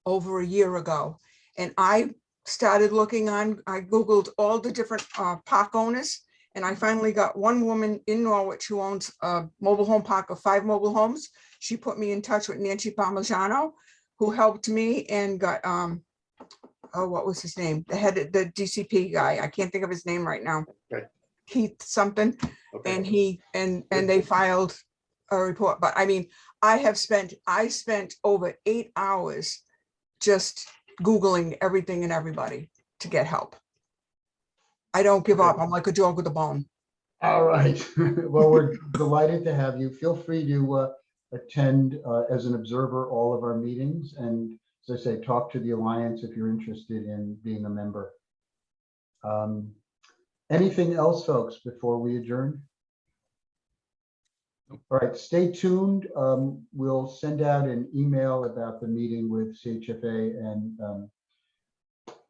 over a year ago. And I started looking on, I Googled all the different park owners. And I finally got one woman in Norwich who owns a mobile home park of 5 mobile homes. She put me in touch with Nancy Parmigiano, who helped me and got, oh, what was his name? The head of the DCP guy. I can't think of his name right now. Okay. Keith something. Okay. And he, and they filed a report. But I mean, I spent over 8 hours just Googling everything and everybody to get help. I don't give up. I'm like a dog with a bone. All right. Well, we're delighted to have you. Feel free to attend as an observer all of our meetings. And as I say, talk to the Alliance if you're interested in being a member. Anything else, folks, before we adjourn? All right, stay tuned. We'll send out an email about the meeting with CHFA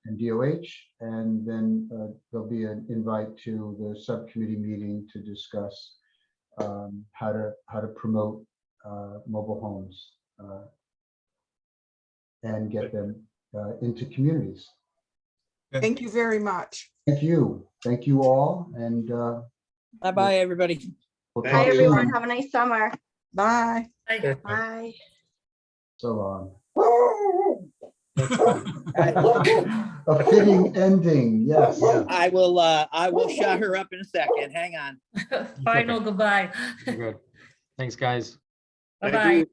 and DOH, and then there'll be an invite to the subcommittee meeting to discuss how to promote mobile homes and get them into communities. Thank you very much. Thank you all, and Bye-bye, everybody. we'll Bye, talk everyone. soon. Have a nice summer. Bye. Bye. So long. A fitting ending, yes. I will shut her up in a second. Hang on. Final goodbye. You're good. Thanks, guys. Bye-bye.